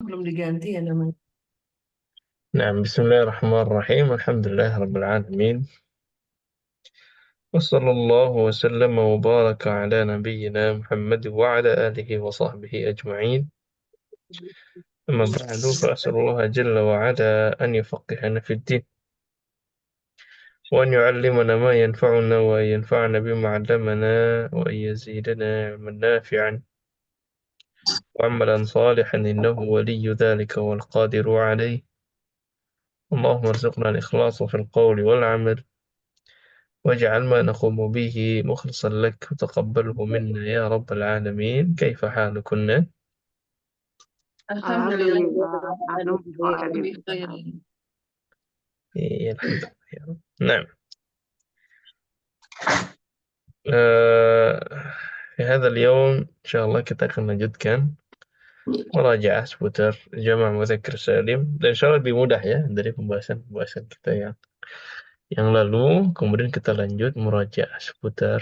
Belum diganti ya namanya. نعم بسم الله الرحمن الرحيم الحمد لله رب العالمين وصلى الله وسلم وبارك على نبينا محمد وعلى آله وصحبه أجمعين أما بعد فأسأل الله جل وعلا أن يفقهنا في الدين وأن يعلمنا ما ينفعنا وأن ينفعنا بما علمنا وأن يزيدنا علما نافعا وعملا صالحا إنه ولي ذلك والقادر عليه اللهم ارزقنا الإخلاص في القول والعمل واجعل ما نقوم به مخلصا لك وتقبله منا يا رب العالمين كيف حالكن؟ Alhamdulillah. Alhamdulillah, anu Lebih bikhairin. khair. الحمد لله يا رب نعم آه في هذا اليوم إن شاء الله kita akan lanjutkan merajaah seputar jamak muzakkar salim dan insya Allah lebih mudah ya dari pembahasan kita yang lalu kemudian kita lanjut merajaah seputar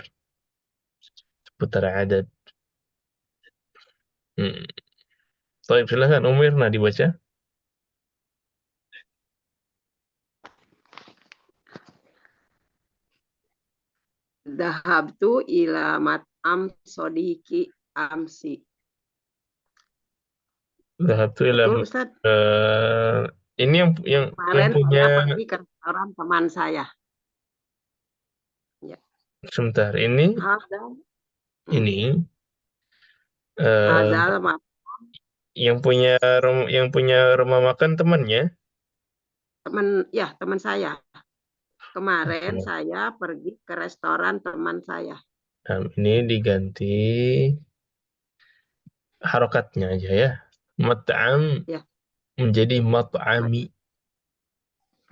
adad. hmm. Baik, silakan Umirna dibaca. Dhahabtu ila mat'am sodiki amsi. Zahabtu ila Betul, Ustaz? ini yang Kemarin punya saya pergi ke restoran teman saya. Ya. sebentar ini Hadal, ini eh, hadal mat yang punya rumah makan temannya. teman ya teman saya. Kemarin saya pergi ke restoran teman saya. Nah, ini diganti harokatnya aja ya. Mat'am Ya. menjadi mat'ami.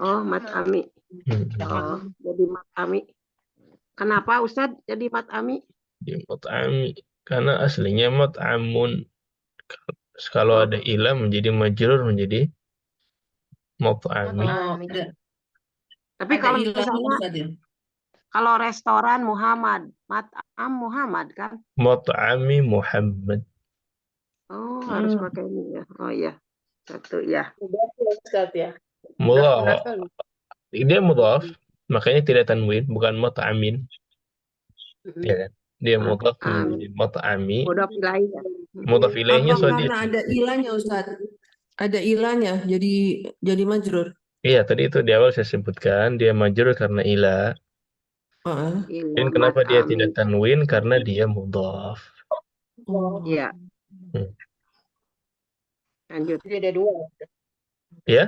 Oh, mat'ami. Oh, Hmm. jadi mat'ami. Kenapa Ustaz jadi mat'ami? Jadi mat'ami karena aslinya mat'amun. Kalau ada Oh, ilah menjadi majrur menjadi mat'ami. Oh, tapi ada kalau ilahnya misalnya Ustaz ya? kalau restoran Muhammad, mat'am Muhammad kan? Mat'ami Muhammad. Oh, harus pakai ini ya. Oh iya. Satu ya. Udah ya Ustaz ya. Mudhaf. Dia mudhaf, makanya tidak tanwin, bukan mat'amin. Ya kan? Dia mudhaf menjadi Mat'ami. mat'ami. Mudhaf ilaih ya. Mudhaf ilaihnya Apa karena sadiqi. ada ilahnya Ustaz? Ada ilahnya jadi majrur. Iya, tadi itu di awal saya sebutkan dia majrur karena ilah. Heeh. Ila Dan kenapa dia mat'ami. tidak tanwin? Karena dia mudhaf. Oh. Ya, Hmm. lanjut. Jadi ada dua. Ya,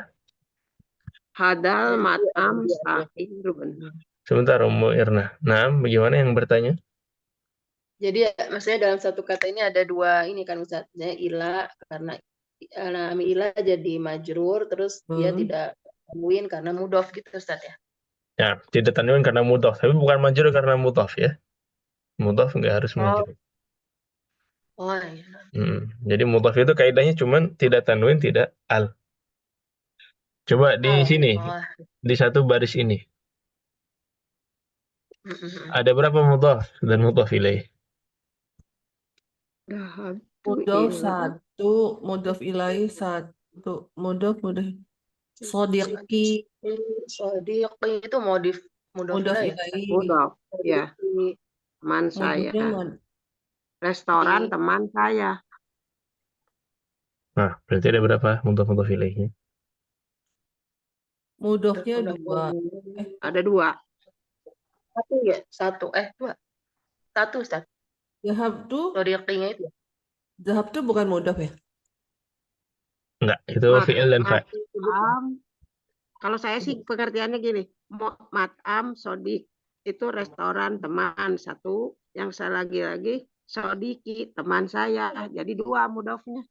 Hadal mat'am sahirun. sebentar Ummu Irna. Nah, bagaimana yang bertanya? Jadi maksudnya dalam satu kata ini ada dua ini kan Ustaz. Misalnya ila karena alami ila jadi majrur terus dia tidak tanwin karena mudhof gitu Ustaz ya. Ya, tidak tanwin karena mudhaf, tapi bukan majrur karena mudhaf ya. Mudhaf nggak harus Oh, majrur. oh iya. Jadi mudhaf itu kaidahnya cuman tidak tanwin, tidak al. Coba di sini, Oh. di satu baris ini. Mm-mm. Ada berapa mudhaf dan mudhaf ilaih? Dhahabtu Mudhof ila. satu, mudhof ilaih satu, mudhof sodiqi, Sodiqi itu mudhof mudhof ilaih ya. ilaih, Mudhaf. Ya, Sodiqi. teman mudhofnya saya. Restoran teman saya. Nah, berarti ada berapa mudhaf ilaihnya? mudhofnya Mudhof dua. Ada dua. satu ya, satu dua. Satu Ustaz. Zahab tuh, Sodiqinya itu. zahab tuh bukan mudhof ya? Enggak, itu fi'il dan fa'il. Mat'am. Kalau saya sih pengertiannya gini. Mat'am sodik itu restoran teman satu. Yang saya lagi sodiki teman saya. Jadi dua mudhafnya.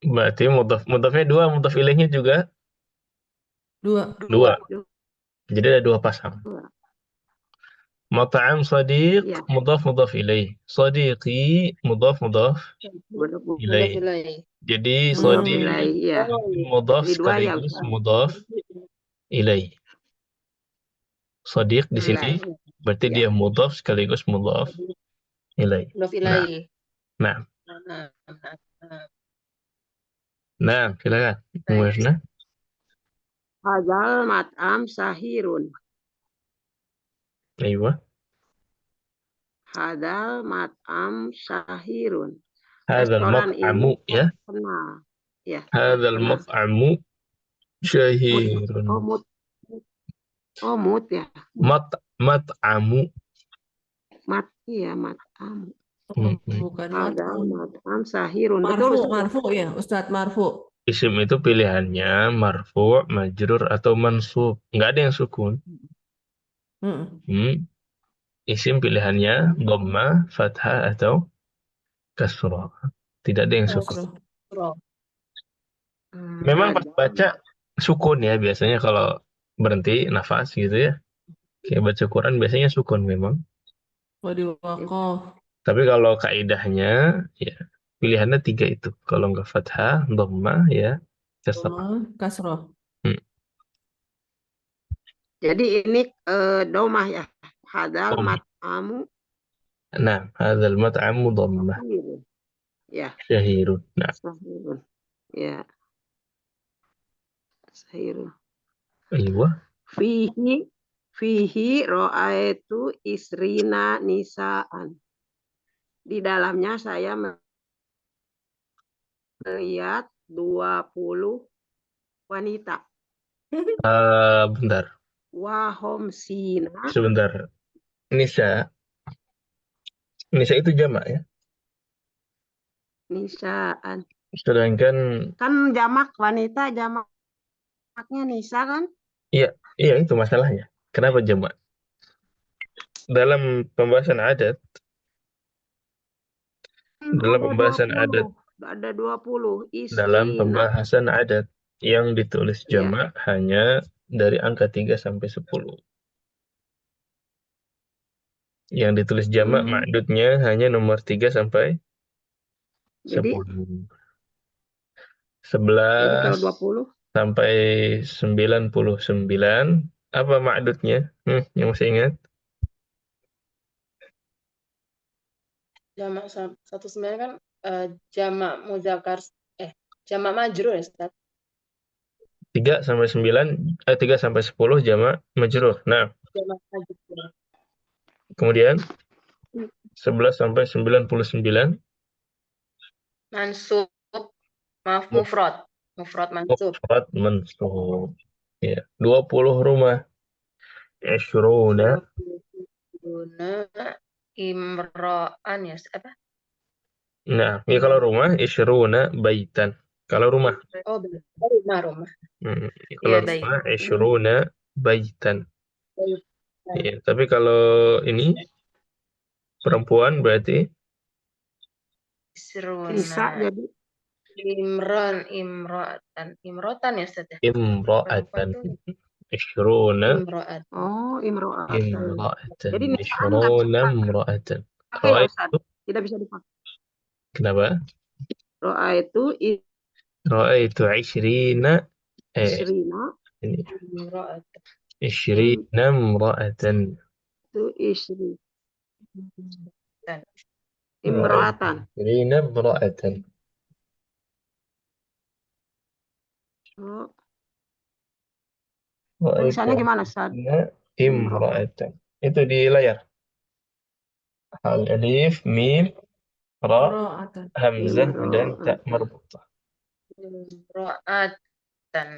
Berarti mudhafnya dua, mudhaf ilaihnya juga Dua. dua. Jadi ada dua pasang. Mat'am sadiq, Iya. mudhaf ilaih. Sadiqi, mudhaf Mudhof ilaih. ilaih. Jadi Mudhaf sadiq ilaih, ya. mudhaf Jadi dua ya. sekaligus mudhaf ilaih. Sadiq di sini Ilaih. berarti Ya. dia mudhaf sekaligus mudhaf ilaih. Mudhof ilaih. Nah, Nah. Nah, silakan. Muasna. Hadal mat'am sahirun. Aywa. Hadal mat'am sahirun. Hadzal Restoran mat'amu ini ya. terkenal. Ya, Hadzal terkenal. mat'amu Mut, syahirun. oh, mut, oh, mut ya. Mat'amu. Mat, iya, mat'am. Bukan Hadal mat'am. mat'am sahirun. Betul, Marfu, Ustaz. marfu ya, Ustadz marfu. Isim itu pilihannya marfu', majrur, atau mansub. Nggak ada yang sukun. Hmm. Isim pilihannya dhamma, fathah, atau kasrah. Tidak ada yang sukun. Kasroh. Roh. Memang pas Hadal baca sukun ya biasanya kalau berhenti nafas gitu ya. Kayak baca Quran biasanya sukun memang. Wadi wakof. Tapi kalau kaidahnya ya pilihannya 3 itu. Kalau nggak fathah, dhamma ya kasrah. Kasroh. Hmm. Jadi ini domah ya. Hadal Dhammah. mat'amu Nah, hadzal mat'amu dhammah sahirun. Ya, syahirun. Nah, sahirun. Ya, sahirun. aywa. Fihi ro'aitu isrina nisaan. Di dalamnya saya melihat 20 wanita. Bentar, Wahom sina sebentar. Nisa itu jamak ya. nisaan. Sedangkan Kan jamak wanita, jamaknya nisa kan? iya itu masalahnya. Kenapa jamak? Dalam pembahasan adat, Ada 20 dalam isrina. pembahasan adat yang ditulis Ya. jamak hanya dari angka 3 sampai 10. Yang ditulis jamak ma'dudnya hanya nomor 3 sampai Jadi 10. jadi 11 kalau 20 sampai 99 apa ma'dudnya? Yang masih ingat? Jamak 19 kan jamak muzakkar jamak majrur ya, Ustaz. 3 sampai 10 jamak majrur. Nah, Jamak majrur. kemudian 11 sampai 99 Mansub, maaf, mufrad mansub. mufrad mansub. Ya, 20 rumah. Ishruna. Imra'an ya, apa? Nah, ya kalau rumah ishruna baitan. Kalau rumah. Oh, benar. Rumah. Kalau Ya, baik. rumah ishruna baitan. Baik. Ya, tapi kalau ini perempuan berarti nisa jadi Imro'atan ya, Ustaz ya? imra'atan. Ishruna Imro'at. oh imro'atan. imra'atan. Jadi nisa nggak bisa Ishruna imra'atan. dipakai ya Ustaz? Tidak bisa dipakai. Kenapa? Ro'a itu Ra'aitu 20 isrina. ini Imro'at. 20 imra'atan. Itu isri. Dan Imro'atan. 20 imra'atan. Oh, Ra'aitu tulisannya gimana Ustaz? imra'atan. Itu di layar. Alif, mim, ra, Ro'atan. hamzah, dan ta Imra'atan. marbutah. Imro'atan.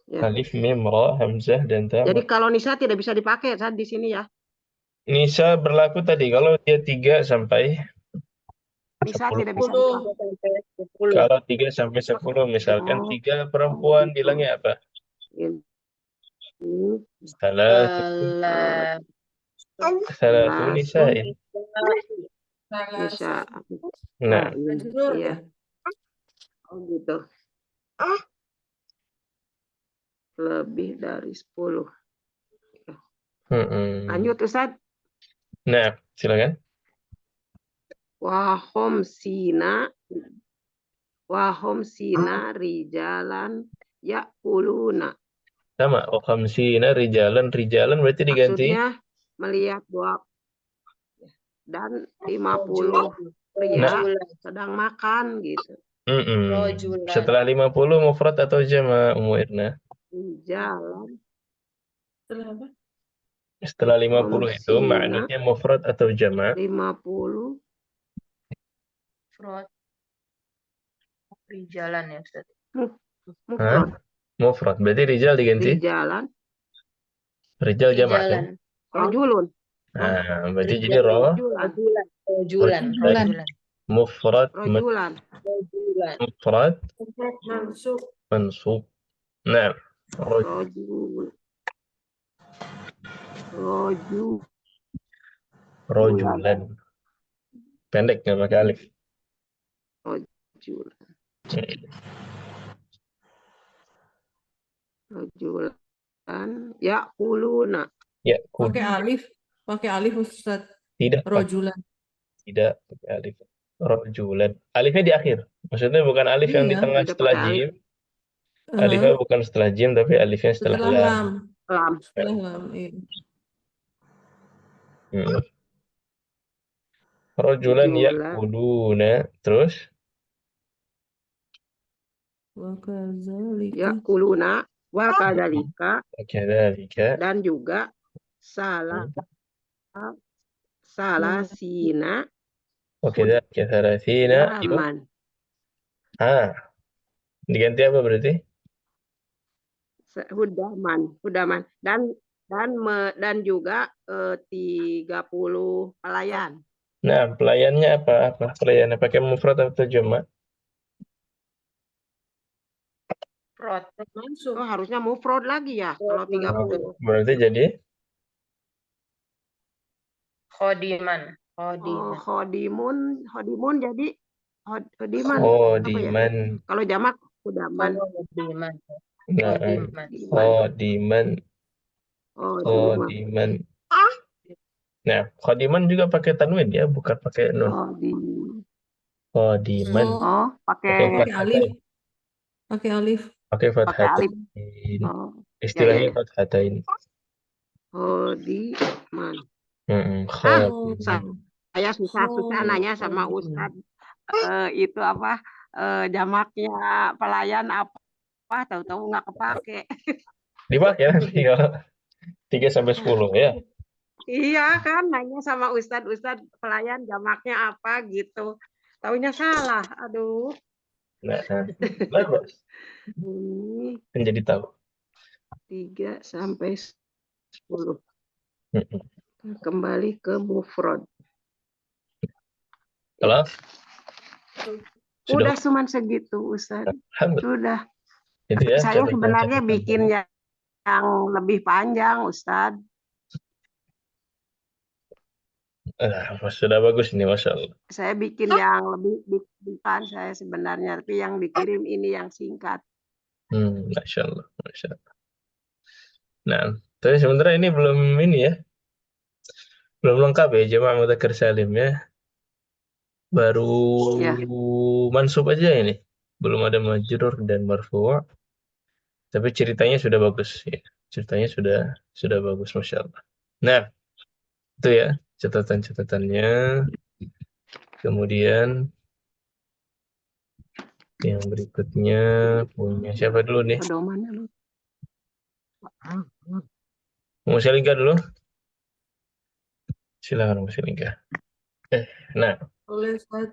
Ya. Alif, mim, ra, hamzah, dan ta. Jadi kalau nisa tidak bisa dipakai Ustaz di sini ya. Nisa berlaku tadi kalau dia 3 sampai Nisa 10. tidak bisa 10. dipakai. Sampai 10. Kalau 3 sampai 10 misalkan 3 perempuan bilangnya apa? Salatu nisa'in. Nisa. Nah, Majrur Iya. ya. Oh gitu. Lebih dari 10. Lanjut Ustaz. Nah, silakan. Wahom sina rijalan yakuluna. Sama, wa khamsina rijalan berarti diganti Maksudnya melihat dan 50 pria Rojulan. sedang makan gitu. Rojulan. Setelah 50 mufrad atau jama' Ummu Irna? Di jalan Setelah apa? Setelah 50 itu Komsina. ma'nanya mufrad atau jama'? 50 Mufrad. Rijalan ya Ustaz. mufrad Mufrad. Berarti rijal di diganti? jalan Rijal jama' kan? Rijalan. rojulun. Nah, berarti Rijal. jadi Rojulan. Rojulan. Rojulan. Mufrad Rojulan. Rojulan. mufrad Mansub. mansub. Nah, Rojul. Roju. rojulan. Pendek nggak pakai alif. Rojulan. Rojulan. Ya kuluna. Ya, Pakai alif Ustaz. tidak pakai, Rojulan. tidak pakai alif. Rojulan. Alifnya di akhir. Maksudnya bukan alif yang di Iya, tengah tidak setelah pakai alif. jim. Alifnya bukan setelah jim, tapi alifnya setelah Setelah lam. lam. Lam. Setelah lam. Iya. Rojulan Rojulan. yakuluna. Terus? Wa kadzalika. Ya kuluna. Wa kadalika. Kadzalika. Dan juga salasina Wakadzalika thalathina. daman. Diganti apa berarti? Hudaman dan juga 30 pelayan. Nah, pelayannya apa? Pelayannya pakai mufrad atau jama'? Prot. Mansub. Oh, harusnya mufrad lagi ya kalau 30. Berarti jadi Khodiman. Oh, Khodiman. khodimun jadi khodiman. oh Apa ya? diman. Kalau jamak hudaman. Khodiman. Nah, Khodiman. khodiman. Oh, diman. Khodiman. Nah, khodiman juga pakai tanwin ya, bukan pakai nun. Khodiman. Oh, Pakai pakai fathatain. Pakai alif. Pakai alif. fathatain. Oh, Istilahnya ya. fathatain. Khodiman. Khodiman. Saya susah-susah nanya sama Ustaz. Itu apa? Jamaknya pelayan apa? Tahu-tahu nggak kepake. Dipakai nanti kalau 3 sampai 10 ya. Iya kan, nanya sama Ustaz pelayan jamaknya apa gitu. Taunya salah. Aduh. Nah, bagus. Ini Kan jadi tahu. 3 sampai 10. Kembali ke mufrad. Kalau Udah cuman segitu Ustaz. Sudah. Itu ya, Saya catatan- sebenarnya catatan. bikin yang lebih panjang Ustaz. Sudah bagus ini, Masya Allah. Saya bikin yang lebih bukan saya sebenarnya, tapi yang dikirim ini yang singkat. Masya Allah, Masya Allah. Nah, tapi sebenarnya ini belum ini ya, belum lengkap ya jamaah mudzakkar salim ya. Baru Ya. mansub aja ini, belum ada majrur dan marfu'. Tapi ceritanya sudah bagus ya. Ceritanya sudah bagus, Masya Allah. Nah, itu ya catatan-catatannya. Kemudian yang berikutnya punya siapa dulu nih? Pedomannya lu. Mau Selingkah dulu? Silakan Mas Selingkah. Nah, Oleh Ustaz.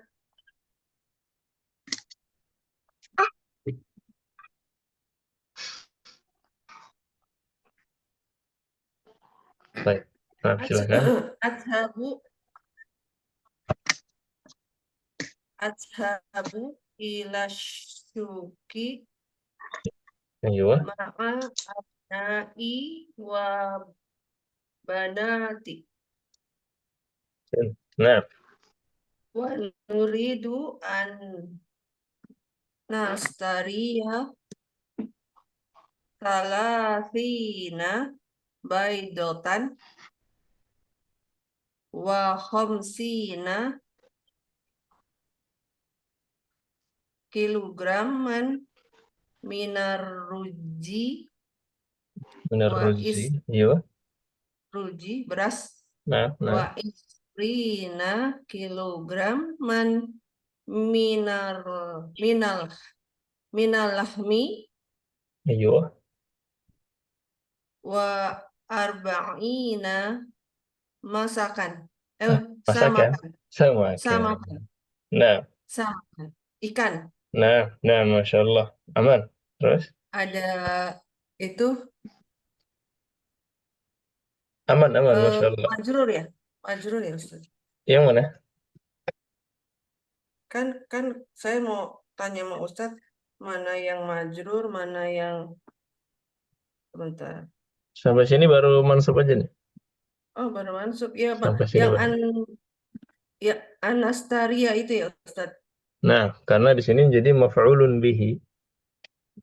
baik. Nah, silakan. Ashabu ila syuki Ayo. ma'a abna'i wa banati Nah, wa nuridu an nastariya thalathina baidotan wa khamsina kilograman minar ruji benar wa Ruzi. Iya. ruji beras Nah. wa Rina kilogram minar minal minalahmi Ayo. wa arba'ina masakan. Masakan. Samakan. Samakan. Samakan. Nah, Samakan. Ikan. nah, Masya Allah. Aman. Terus? Ada itu Aman, Masya Allah. majrur ya? Majrur ya, Ustaz. Yang mana? Kan saya mau tanya sama Ustaz mana yang majrur, mana yang sebentar. Sampai sini baru mansub aja nih. Oh, baru masuk. Ya, Pak. Sampai sini Yang baru. ya Anastaria itu ya, Ustaz. Nah, karena di sini jadi maf'ulun bihi.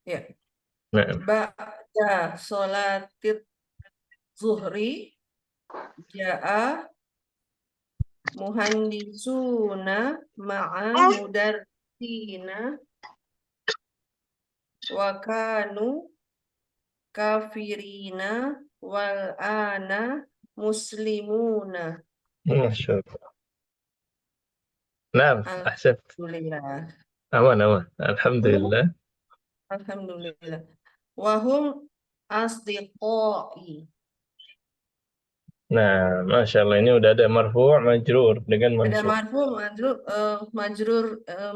Ya. Nah, Ba'da sholatit zuhri ja'a muhandisuna ma'a mudarrisina wa kanu kafirina wal ana muslimuna. Masya Allah. Nah, ahsan. Alhamdulillah. Aman. Alhamdulillah. Alhamdulillah. Wahum asdiqai. Nah, Masya Allah ini udah ada marfu' majrur dengan Ada mansub. marfu,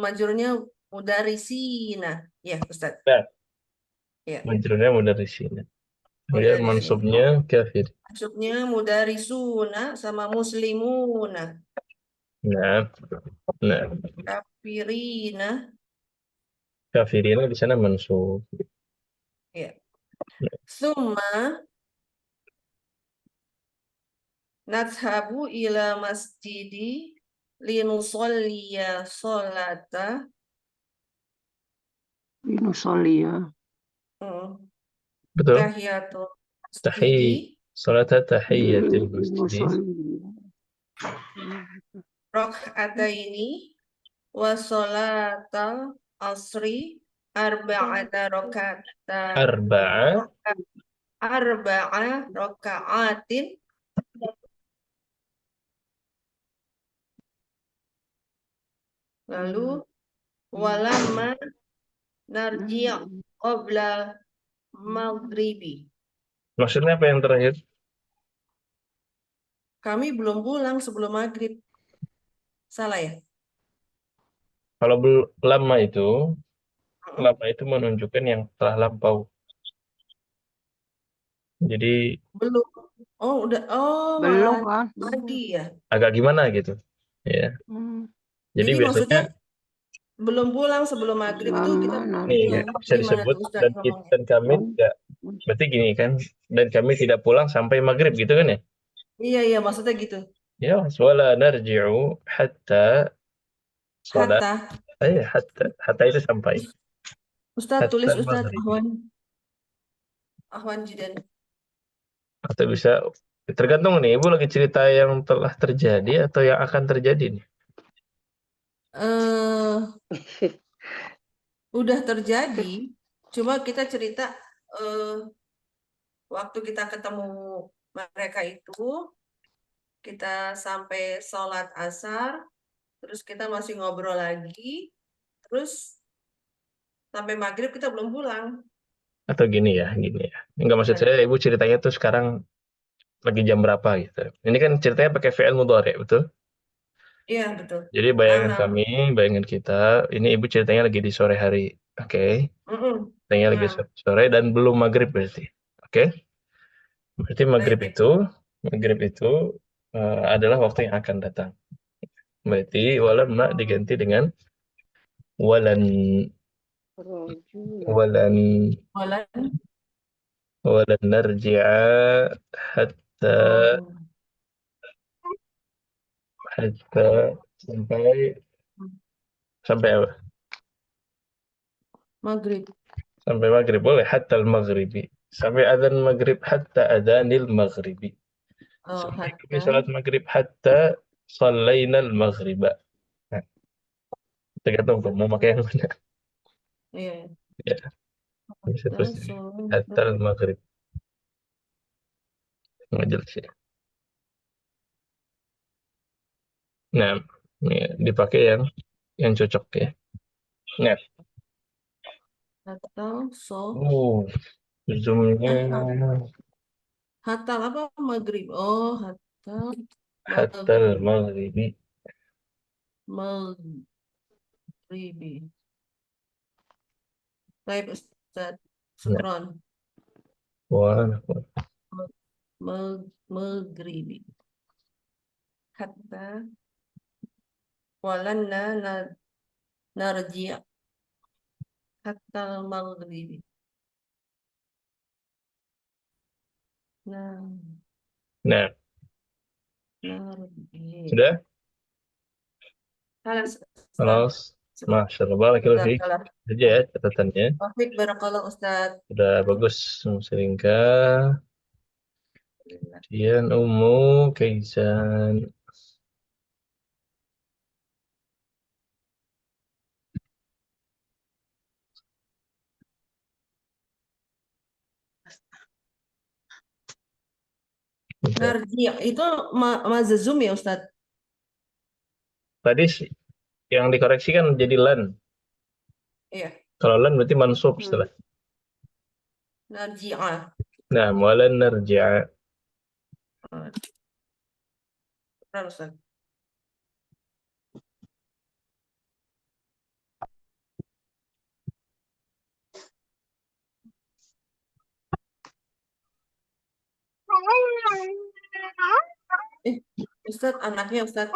majrurnya mudarisina. Ya, Ustaz. Nah, Ya. majrurnya mudarrisina. Kemudian Mudarisina. mansubnya kafir. Maksudnya mudarisuna sama muslimuna. Nah, Kafirina. kafirina di sana mansub. Ya. Summa nadhabu ila masjidi linusolliya sholata. Linusolia. Betul? Tahiyatul Tahiy. masjidi Salat tahiyyatul masjid. Linusolia. rakaataini wa sholatal asri arba'ata rakaata Arba'a. arba'a rakaatin. Lalu walamma narji' qabla maghribi. Maksudnya apa yang terakhir? Kami belum pulang sebelum maghrib. Salah ya? Kalau lama itu menunjukkan yang telah lampau. Jadi Belum. Oh, udah. Oh, Belum malah kan? pagi ya. agak gimana gitu. Ya. Jadi Jadi maksudnya biasanya belum pulang sebelum maghrib tuh kita iya, pulang. bisa Gimana disebut tuh Ustaz dan ngomongnya? dan kami tidak. Berarti gini kan, dan kami tidak pulang sampai maghrib gitu kan ya? Iya, maksudnya gitu. Ya, wala narji'u hatta salat. Hatta. Hatta itu sampai. Ustaz Hatta tulis Ustaz maghrib. Ahwan Jidan. Atau bisa tergantung nih, Ibu lagi cerita yang telah terjadi atau yang akan terjadi nih? eh Udah terjadi, cuma kita cerita waktu kita ketemu mereka itu, kita sampai sholat asar, terus kita masih ngobrol lagi, terus sampai maghrib kita belum pulang. Atau gini ya. Enggak, maksud saya Ibu ceritanya tuh sekarang lagi jam berapa gitu. Ini kan ceritanya pakai fi'il mudhari', betul? Iya, betul. Jadi bayangan kita, ini Ibu ceritanya lagi di sore hari. Oke. Ceritanya lagi sore dan belum maghrib berarti. Oke. Berarti maghrib itu adalah waktu yang akan datang. Berarti walamma diganti dengan walan walan walan narji'a hatta sampai apa? Maghrib. Sampai maghrib boleh hatta al-maghribi. Sampai adzan maghrib hatta adzanil maghribi. Sampai kami salat maghrib hatta shallainal maghriba. Nah, tergantung tuh mau pakai yang mana. Iya. Ya, bisa terus hatta al-maghrib. Nggak jelas ya. Nah, ya, dipakai yang cocok ya. Nah, Atau so. zoomnya Hatal apa? Maghrib. Oh, hatal. hatal Maghrib. maghribi. Maghribi. Baik, Ustaz. Nah, Sukron. wah, Maghribi. Hatta. Walanna narji' hatta maghribi. Nah, nah, narji'. sudah? Halas, Ustaz. Halas. Masya Allah, barakallahu fiik. Barakallah. Saja ya catatannya. Taufik, barakallah, Ustaz. Sudah bagus, Muslimka. Alhamdulillah. Kemudian Kaisan. Narji' itu mazazum ya, Ustaz? Tadi yang dikoreksikan jadi lan. Iya. Kalau lan berarti mansub setelah. Narji'ah. Nah, walan narji'a. Benar, Ustaz. Ustaz, anaknya Ustaz.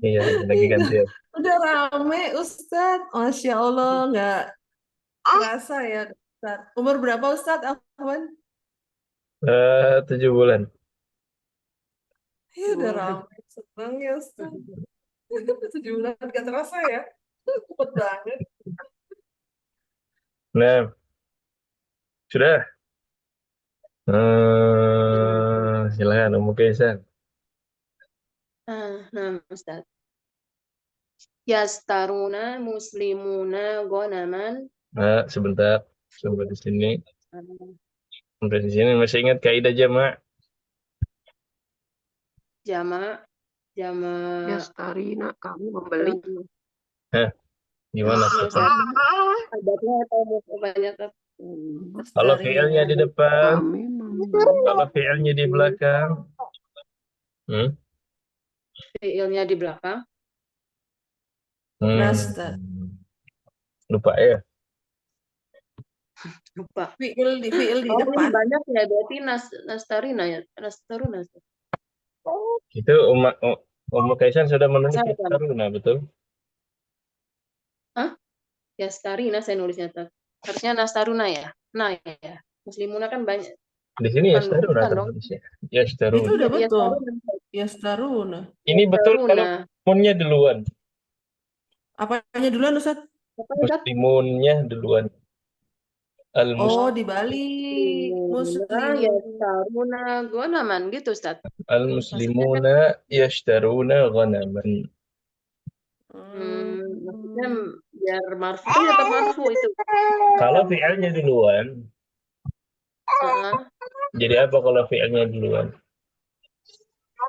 Iya, lagi gantian. Udah rame, Ustaz. Masya Allah, nggak kerasa ya, Ustaz. Umur berapa, Ustaz, Afwan? 7 bulan. Ya, udah rame. Senang ya, Ustaz. 7 bulan, nggak terasa ya. Cepet banget. Nah, sudah. Silakan Kaisan. Nah, Ustaz. Yastaruna muslimuna gonaman. Nah, sebentar. Sampai di sini. Sampai di sini masih ingat kaidah jamak? Jama. Yastarina, kami membeli. Gimana? Adatnya atau banyak? Kalau fi'ilnya di depan, Kami membeli. kalau fi'ilnya di belakang. Fiilnya di belakang. Lupa ya. Lupa. Fi'il di Ini depan. banyak ya, berarti nastarina ya, nastaruna. Itu Kaisan sudah menulis Yastaruna, betul? Hah? Yastarina saya nulisnya. Harusnya nastaruna ya. Nah ya. Muslimuna kan banyak. Di sini Yastaruna dong. Yastaruna. Itu udah betul. Yastaruna. Ini betul kalau muslimunnya duluan. Apanya duluan, Ustaz? Muslimunnya duluan. Oh, dibalik. Muslim. Yastaruna gonaman gitu, Ustaz. Al-muslimuna yashtaruna ghanaman. Maksudnya biar marfu ya, tetap marfu itu. Kalau fi'ilnya duluan. Jadi apa kalau fi'ilnya duluan?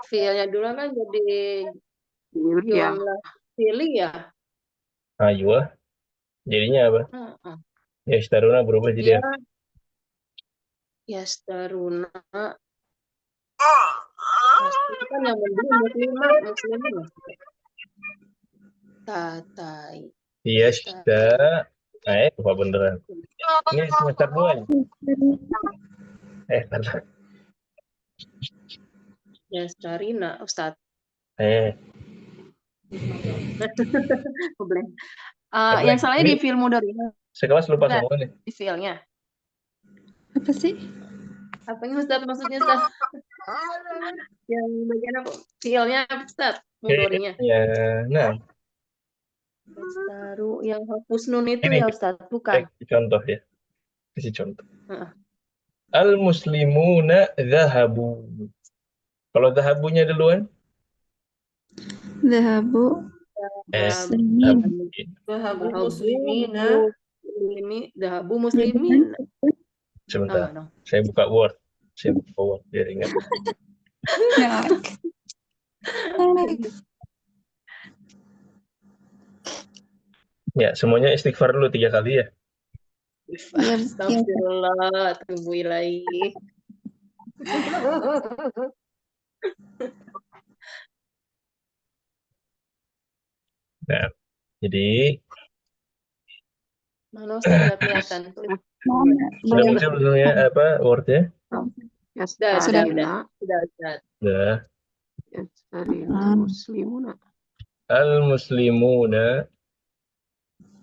Fi'ilnya duluan kan jadi jumlah fi'li ya. Aywa. Jadinya apa? Yashtaruna berubah jadi apa? Yastaruna. Itu kan yang membeli muslimah. Tatai. Yashta. Lupa beneran. Ini semester 2 ya? Yastarina, Ustaz. Yang salahnya di film mudhari'nya. Sekelas lupa semua nih. Di filenya. Apa sih? Apanya Ustaz maksudnya, Ustaz? Yang bagian apa? Filenya Ustaz, mudhari'nya. Ya, nah. Yastaru yang hapus nun itu ya Ustaz, bukan? Contoh ya. Kasih contoh. Al-muslimuna dhahabu. Kalau dhahabunya duluan? Dhahabu. Dhahabu muslimina. Dhahabu muslimin. Sebentar. Saya buka Word biar ingat. Ya. Ya, semuanya istighfar dulu 3 kali ya. Astagfirullah, tunggu lagi. Nah, jadi Mana Ustaz nggak kelihatan? sudah muncul sebetulnya apa wordnya? Yastarina, Sudah Ustaz. Sudah. yastarina muslimuna. Al-muslimuna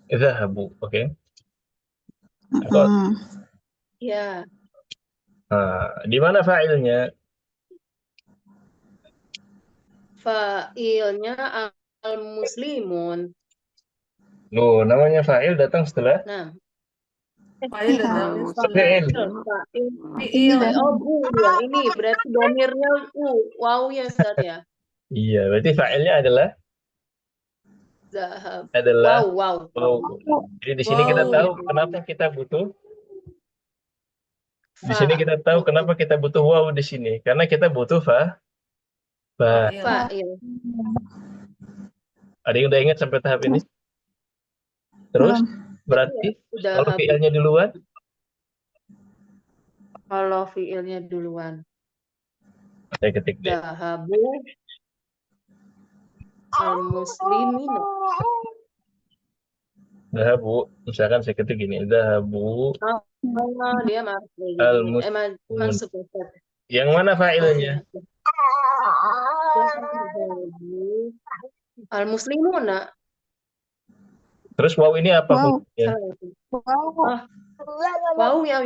dhahabu, oke. Ya, Nah, di mana fa'ilnya? fa'ilnya al-muslimun. Loh, namanya fa'il datang setelah Nah, Fa'il datang fi'il. fa'il. Fi'il. Oh, ya, ini berarti domirnya wow ya Ustaz ya. Iya, berarti fa'ilnya adalah Zahab. adalah Wow. Jadi di sini kita Wow. tahu kenapa kita butuh. Di sini kita tahu kenapa kita butuh wow di sini, karena kita butuh Fa'il. Fa'il. Ada yang udah ingat sampai tahap ini? Terus berarti Udah kalau fi'ilnya duluan, kalau fi'ilnya duluan. saya ketik deh. Zahabu al-muslimin. Dhahabu, misalkan saya ketik gini, dhahabu Dia masuk. Masuk Ustaz. Yang mana fa'ilnya? Al-muslimuna. Terus wow ini apa fungsinya? Wow ya.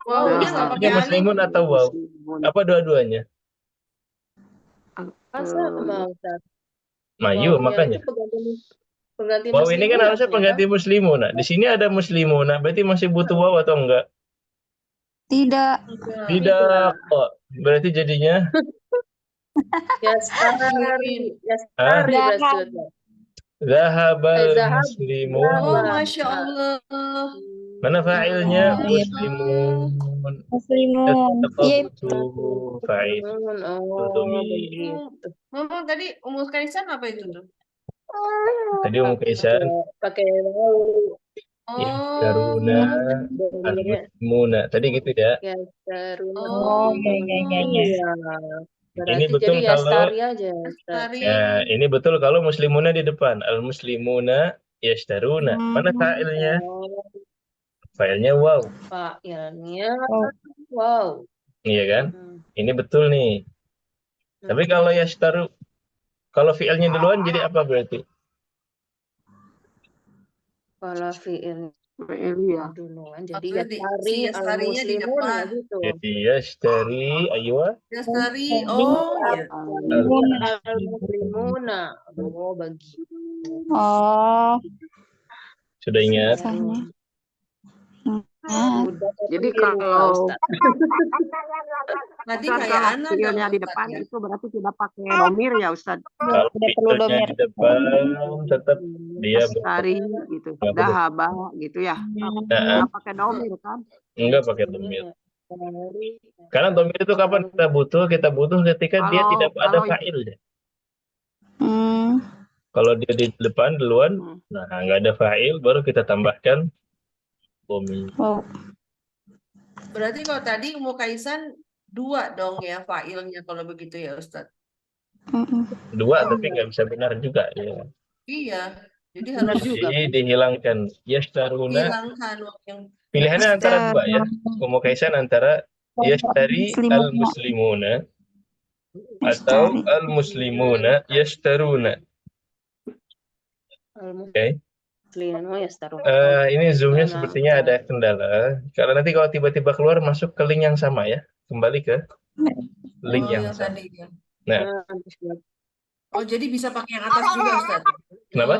Wow, dia nggak pakai Ini muslimun alif. atau wow? Apa dua-duanya? Sama Ustaz. Mayu, Wow-nya makanya. itu pengganti Wow ini kan muslimuna, harusnya ya pengganti kan? muslimuna. Di sini ada muslimuna, berarti masih butuh wow atau enggak? Tidak. Tidak kok. Berarti jadinya Yastari berarti. zahabal Zahab. muslimun. Oh, Masya Allah. Mana fa'ilnya? Oh, iya. Muslimun. Muslimun. Iya, Taqabtu fa'il. Begitu. Ngomong tadi Umul Kaisan apa itu tuh? Tadi Kaisan Pakai wow. Yastaruna Domirnya al-muslimuna. Tadi gitu ya. Yastaruna. Oh, Iya. Berarti Ini betul jadi kalau Yastari aja. Tari. ya, ini betul kalau muslimuna di depan. Al-muslimuna yashtaruna. Mana fa'ilnya? Fa'ilnya wow. Fa'ilnya wow. Iya kan? Ini betul nih. Tapi kalau yashtaru, kalau fi'ilnya duluan jadi apa berarti? Kalau fi'il Fi'iliyah. duluan jadi Berarti Yastari si Yastarinya di al-muslimun depan. gitu. Jadi yashtari, aywa. Yastari, oh ya. Al-muslimuna. Oh, begitu. Oh, Sudah ingat? misalnya. Jadi kalau Tadi Ustaz, kayak kalau anak fi'ilnya dong, di Ustaz, depan ya. itu berarti tidak pakai domir ya Ustaz. Kalau Tidak perlu fi'ilnya domir. di depan tetap dia Yastari gitu. Nggak perlu. Dahaba gitu ya. Nah, Nggak pakai domir kan? enggak pakai domir. Karena domir itu kapan kita butuh? Kita butuh ketika dia Kalau- tidak ada kalau- fa'ilnya. Hmm. Kalau dia di depan duluan, nah nggak ada fa'il, baru kita tambahkan domir. Wow. Berarti kalau tadi Umul Kaisan 2 dong ya fa'ilnya kalau begitu ya Ustaz. Dua, tapi nggak bisa benar juga. Ya. Iya, jadi harus Jadi dihilangkan. Yashtaruna. hilangkan yang Pilihannya antara dua ya. Ummu Kaisan antara yashtari al-muslimuna atau al-muslimuna yashtaruna. Oke. Ini zoomnya sepertinya ada kendala. Kalau nanti kalau tiba-tiba keluar masuk ke link yang sama ya. Kembali ke link yang sama. tadi ya. Nah, Oh, jadi bisa pakai yang atas juga Ustaz. Kenapa?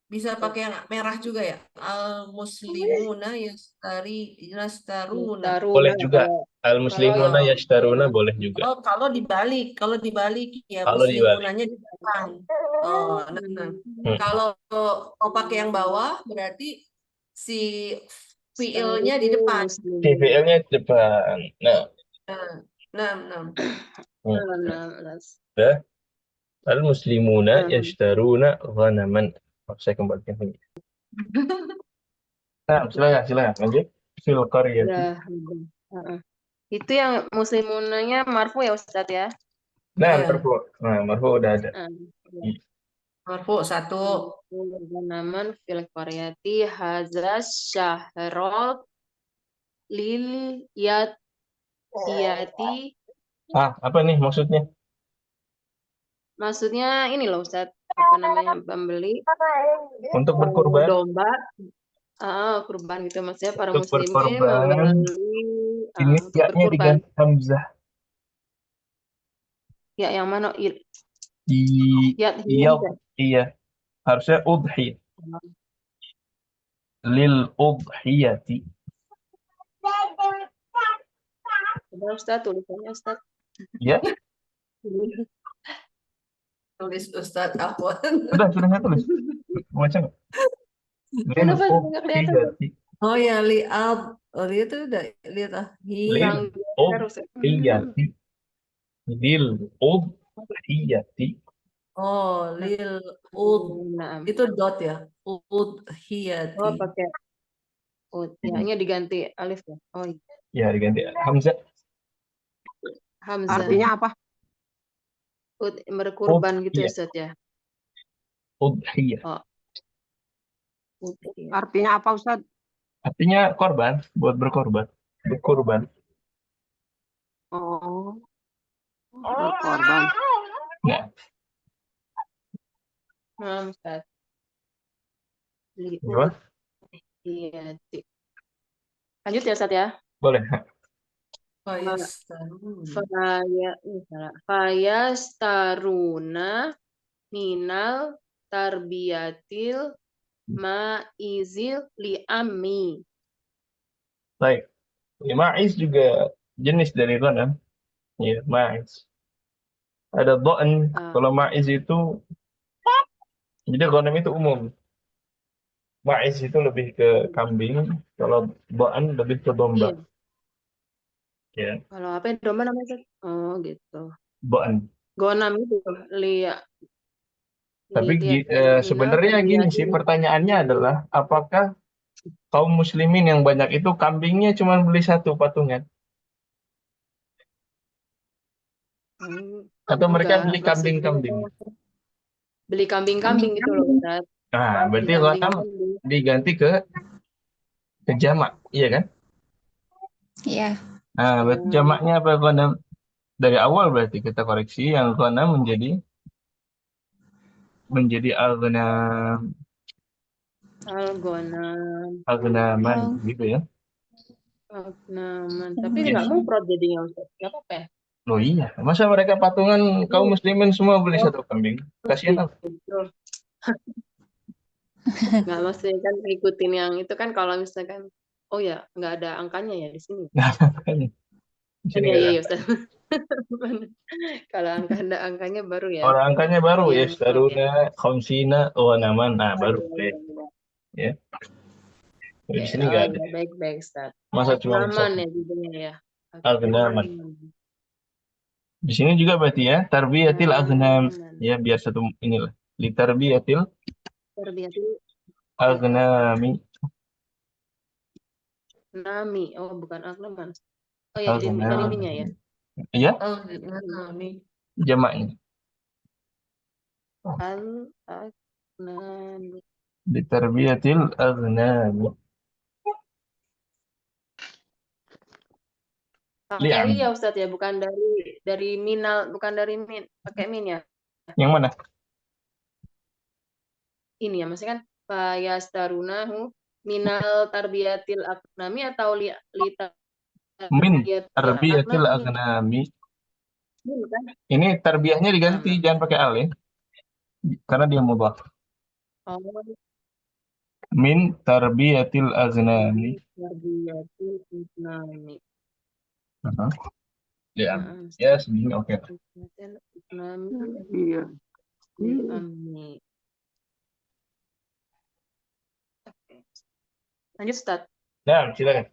Bisa pakai yang merah juga ya. Al-muslimuna yastaruna. boleh juga. Al-muslimuna yashtaruna boleh juga. Oh, kalau dibalik ya Kalau muslimunanya di depan. Oh, nah. Kalau mau pakai yang bawah berarti si fiilnya di depan. TVL-nya di depan. Nah, Nah. udah. Al-muslimuna Hmm. yashtaruna ghanaman. Saya kembalikan lagi. Nah, silakan lanjut. Fil qaryati. Udah. Heeh. Itu yang muslimunanya marfu ya Ustadz ya? Nah, Iya. marfu. Nah, marfu udah ada. Ya. Marfu 1. Ghanaman fil qaryati hazas syahrol lil yati. Apa nih maksudnya? Maksudnya ini loh Ustadz, apa namanya, membeli Untuk berkurban? domba, kurban gitu, maksudnya para Untuk muslimin berkorban. membeli Ini untuk ya-nya berkurban. diganti hamzah. Ya yang mana? Iya, iya. Harusnya udhi. Lil udhiyati. Coba Ustadz tulisannya Ustadz. Ya, Tulis Ustadz Afwan. sudah saya tulis. Baca nggak? Lil Kenapa nggak kelihatan? udhiyati. Oh ya, lihat. Oh, dia tuh udah lihat Lil udhiyati. Lil udhiyati. Oh, lil ud. Nah, Itu dot ya. oh Udhiyati. pakai ya-nya diganti alif ya. Oh iya. Ya, diganti hamzah. Hamzah. Artinya apa? Berkurban gitu ya Udhiyah. Ustadz ya. Udhiyah. Udhiyah. Artinya apa Ustaz? Artinya korban, buat berkorban. Berkorban. Oh, berkorban. Nah, Ustadz. gimana? Iya. Lanjut ya Ustadz ya. Boleh. Fayastaruna minal tarbiyatil ma'izil li'ammi. Baik. Ya, ma'iz juga jenis dari ghanam. Ya, ma'iz. Ada dha'n. Kalau ma'iz itu, jadi ghanam itu umum. Ma'iz itu lebih ke kambing. Kalau dha'n lebih ke domba. Iya. Ya, Kalau apa yang domba namanya Ustadz? Oh gitu. dha'n. Gonam itu Tapi sebenarnya gini sih, pertanyaannya adalah apakah kaum muslimin yang banyak itu kambingnya cuma beli satu patungan? Atau mereka beli kambing-kambing? Beli kambing-kambing gitu loh Ustadz. Nah, berarti ghanam diganti ke jamak, iya kan? Iya. Nah, berarti jamaknya apa ghanam? Dari awal berarti kita koreksi yang ghanam menjadi al-ghanam. Al-ghanaman gitu ya. Al-ghanaman. Tapi nggak mufrad jadinya Ustadz. Nggak apa-apa ya? Loh iya, masa mereka patungan kaum muslimin semua beli satu kambing? Kasihan apa? Nggak, maksudnya kan ngikutin yang itu kan, kalau misalkan oh ya nggak ada angkanya ya di sini. Nah, makanya. Di sini nggak ada. Iya Ustaz. Kalau ada angkanya baru ya. Kalau angkanya baru ya, Yang staruna, khamsina, ghanaman. Nah, baru deh. Ya. Di sini nggak ada. Baik Ustaz. Masa cuma Al-Ghanaman ya judulnya ya. Al-Ghanaman. Di sini juga berarti ya, tarbiyatil aghnam. Ya, biar satu inilah. Li tarbiyatil aghnami. Nami. Oh, bukan agnaman. Oh ya, dari ininya ya. Iya? Nami. Jamaknya. Al-aghnami. Li tarbiyatil aghnami. Pakai ya Ustaz ya, bukan dari minal, bukan dari min, pakai min ya. Yang mana? Ini ya, maksudnya kan fayastarunahu minal tarbiyatil aghnami atau li min tarbiyatil aghnami. Ini tarbiyahnya diganti, jangan pakai al ya. Karena dia mudhaf. Oh. Min tarbiyatil aghnami. Tarbiyatil aghnami. Ya, segini oke. Iya. Lanjut Ustaz. Nah, silakan.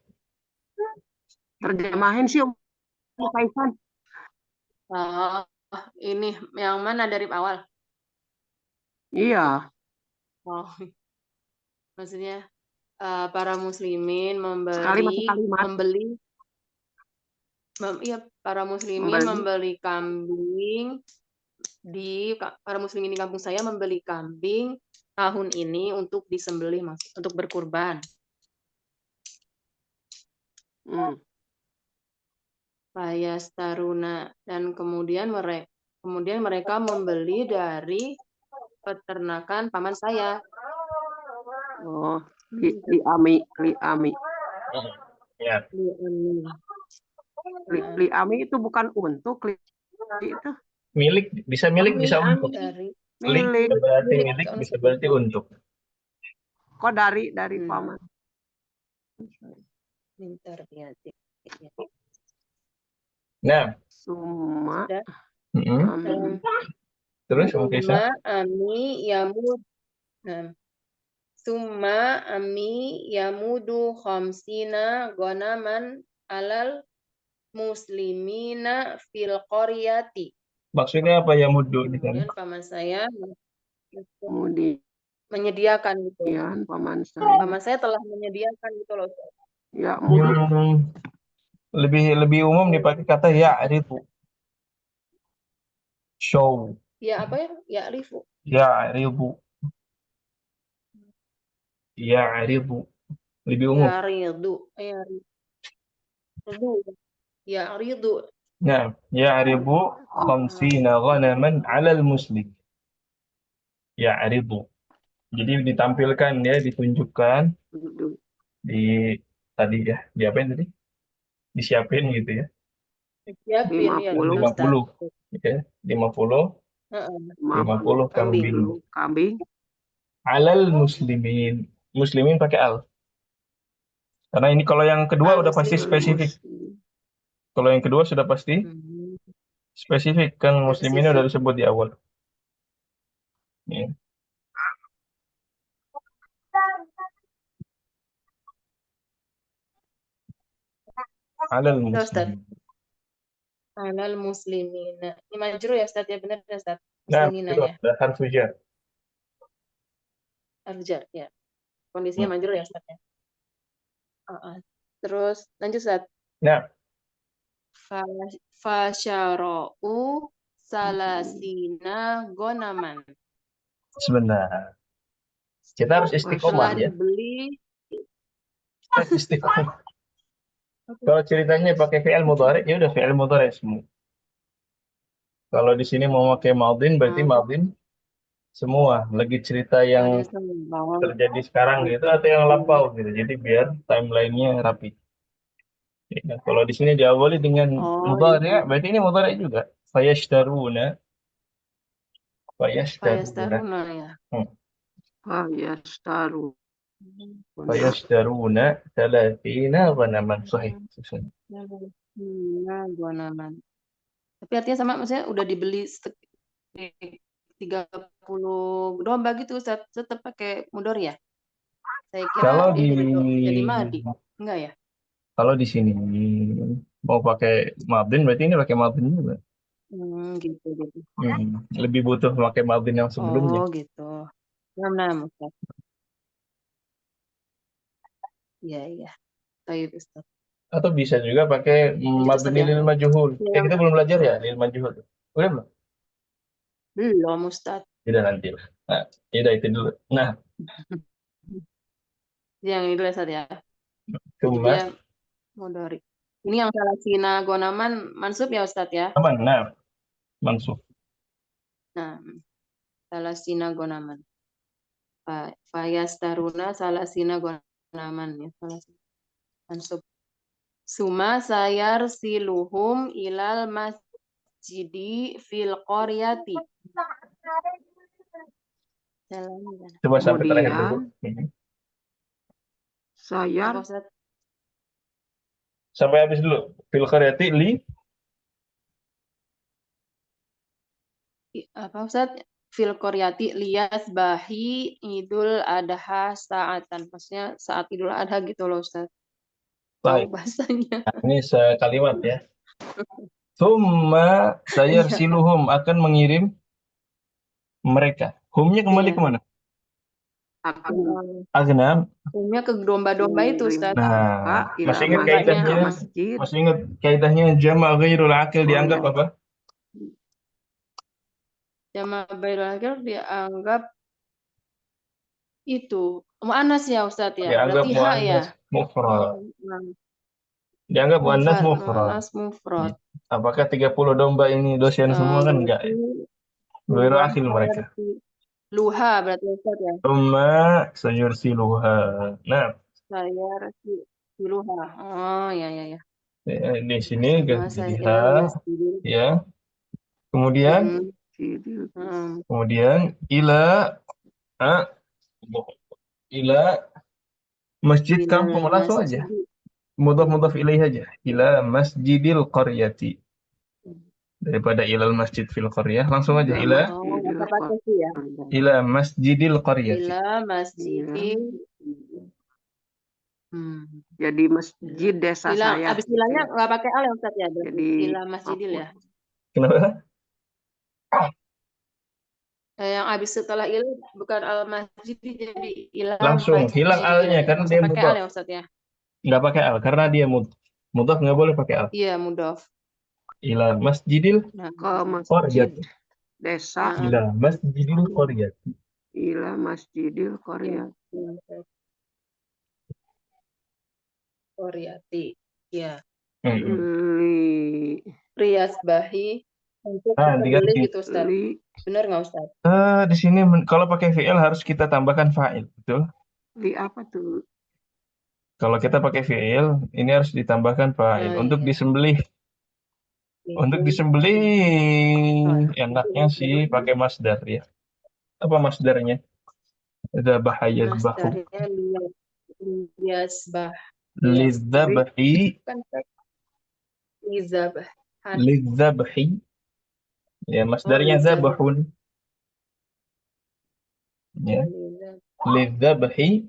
Terjemahin sih Om Faisan. ini yang mana dari awal? Iya. Oh, maksudnya para muslimin Sekali masuk kalimat. iya, para muslimin Membeli. membeli kambing para muslimin di kampung saya membeli kambing tahun ini untuk disembelih, untuk berkurban. Fayastaruna, dan kemudian mereka membeli dari peternakan paman saya. Oh, Liami. Ya. Liami itu bukan untuk itu. Milik, bisa milik, bisa untuk. Milik. Bisa berarti milik, bisa berarti untuk. Kok dari paman? Bentar, lihat. Nah. Summa. Terus Kisah. Summa ami yamudu khamsina gonaman alal muslimina fil qaryati. Maksudnya apa ya mudu di sana? Kemudian paman saya menyediakan gitu. Ya, paman saya. Paman saya telah menyediakan gitu loh. Ya, mudu. Lebih umum dipakai kata ya'rifu. Show. Ya apa ya? Ya'rifu. Ya'rifu. Ya'rifu. Lebih umum. Ya'ridu. Nah, ya'rifu khamsina ghanaman 'alal muslim. Ya'rifu. Jadi ditampilkan ya, ditunjukkan di tadi ya, diapain tadi? Disiapin gitu ya. Disiapin 50. Ya, 50 kambing. Alal muslimin. Muslimin pakai al. Karena ini kalau yang kedua udah pasti spesifik. Kalau yang kedua sudah pasti spesifik, kan muslimin udah disebut di awal. Ya. Alal muslimin. Alal muslimin. Ini majrur ya Ustaz ya, benar ya Ustaz? Nah, Musliminanya. harfu jar. Harfu jar ya. Kondisinya majrur ya Ustaz ya. Terus lanjut Ustaz. Nah. Fasyara'u salasina gonaman. Sebentar. Kita harus istiqomah ya. Dibeli. Istiqomah. Kalau ceritanya pakai fi'il mudhari, ya udah fi'il mudhari semua. Kalau di sini mau pakai madin, berarti madin semua. Lagi cerita yang terjadi sekarang gitu atau yang lampau gitu. Jadi biar timelinenya rapi. Ya, kalau di sini diawali dengan mudhari, berarti ini mudhari juga. Fayashtaruna. Fayashtaruna ya. Fayashtaruna thalathina ghanaman. Sahih. Ghanaman. Tapi artinya sama, maksudnya udah dibeli 30 domba gitu, tetap pakai mudhor ya? Saya kira kalau jadi madi. Enggak ya? Kalau di sini mau pakai madin, berarti ini pakai madin juga. Gitu. Lebih butuh pakai madin yang sebelumnya. Oh gitu. Nah, Ustaz. Iya. Baik, Ustaz. Atau bisa juga pakai mabni lil majhul. Kita belum belajar ya lil majhul. Udah belum? Belum, Ustaz. Tidak nanti. Nah, itu dulu. Nah. Yang itu Ustaz ya. Cuma mudhari. Ini yang salasina gonaman mansub ya Ustaz ya? Nah, mansub. Nah, salasina gonaman. Fayastaruna salasina gonaman ya, salasina. Mansub. Suma sayar siluhum ilal masjidi fil qaryati. Coba sampai terakhir dulu. Sayar. Sampai habis dulu. Fil qaryati li. Apa Ustaz? Fil qaryati liyas bahi idul adha sa'atan. Maksudnya saat idul adha gitu loh Ustaz. Tahu bahasanya. Ini sekalimat ya. Thumma sayarsiluhum, akan mengirim mereka. Humnya kembali Iya. kemana? Aku Agnam. Humnya ke domba-domba itu, Ustaz. Nah, ila masih ingat Dombanya. kaidahnya? masjid. Masih ingat kaidahnya jama' ghairul akil dianggap apa? Jama' bairul akil dianggap itu muannas ya, Ustaz ya. Dianggap Berarti hak ya. muannas mufrad. Nah, Dianggap muannas mufrad, mufrad. muannas mufrad. Apakah 30 domba ini dosian semua kan enggak ya? Ghairul akil mereka. Luha berarti Ustaz ya. Thumma sayursiluha. Nah, Saya luha. Oh, ya. di sini Sama ganti saya ha, ya. Kemudian ila ila masjid kampung, langsung aja. Mudhaf ilaih aja. Ila masjidil qaryati. Daripada ilal masjid fil qaryah, langsung aja ila masjidil qaryati. Ila masjidil. Jadi masjid desa saya. Abis ilahnya nggak pakai al ya Ustaz ya. Jadi ila masjidil ya. Kenapa? Yang abis setelah ilah bukan al masjid jadi ilah Langsung masjidil hilang alnya ya. karena Nggak dia pakai mudhaf. al ya Ustaz ya. Nggak pakai al karena dia mudhaf, nggak boleh pakai al. Iya, mudhaf. Ila masjidil Ke masjid desa. Ila masjidil qaryati. Ila masjidil qaryati. Qaryati. Ya. Riyas bahi untuk diganti. gitu Ustaz. Benar nggak Ustaz? Di sini kalau pakai fi'il harus kita tambahkan fa'il, betul? Li apa tuh? Kalau kita pakai fi'il, ini harus ditambahkan fa'il. Untuk disembelih. Untuk disembelih enaknya sih pakai masdar ya. Apa masdarnya? Dzabah yazbahu. Yazbah. Lidzabhi. Lizabah. Lidzabhi. Ya, masdarnya zabahun. Ya. Lidzabhi.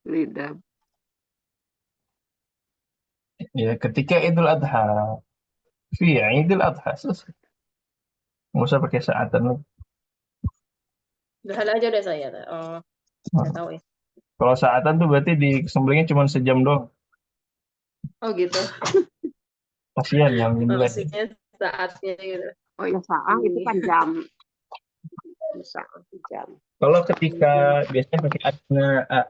Lidab. Ya, ketika Idul Adha. Fi Idul Adha selesai. Nggak usah pakai saatan. Udah aja deh saya. Oh, saya tahu ya. Kalau saatan tuh berarti disembelihnya cuma sejam doang. Oh gitu. Kasihan yang nyembelih. Maksudnya saatnya gitu. Oh ya saat itu kan jam. Jam. Kalau ketika biasanya pakai asna'a.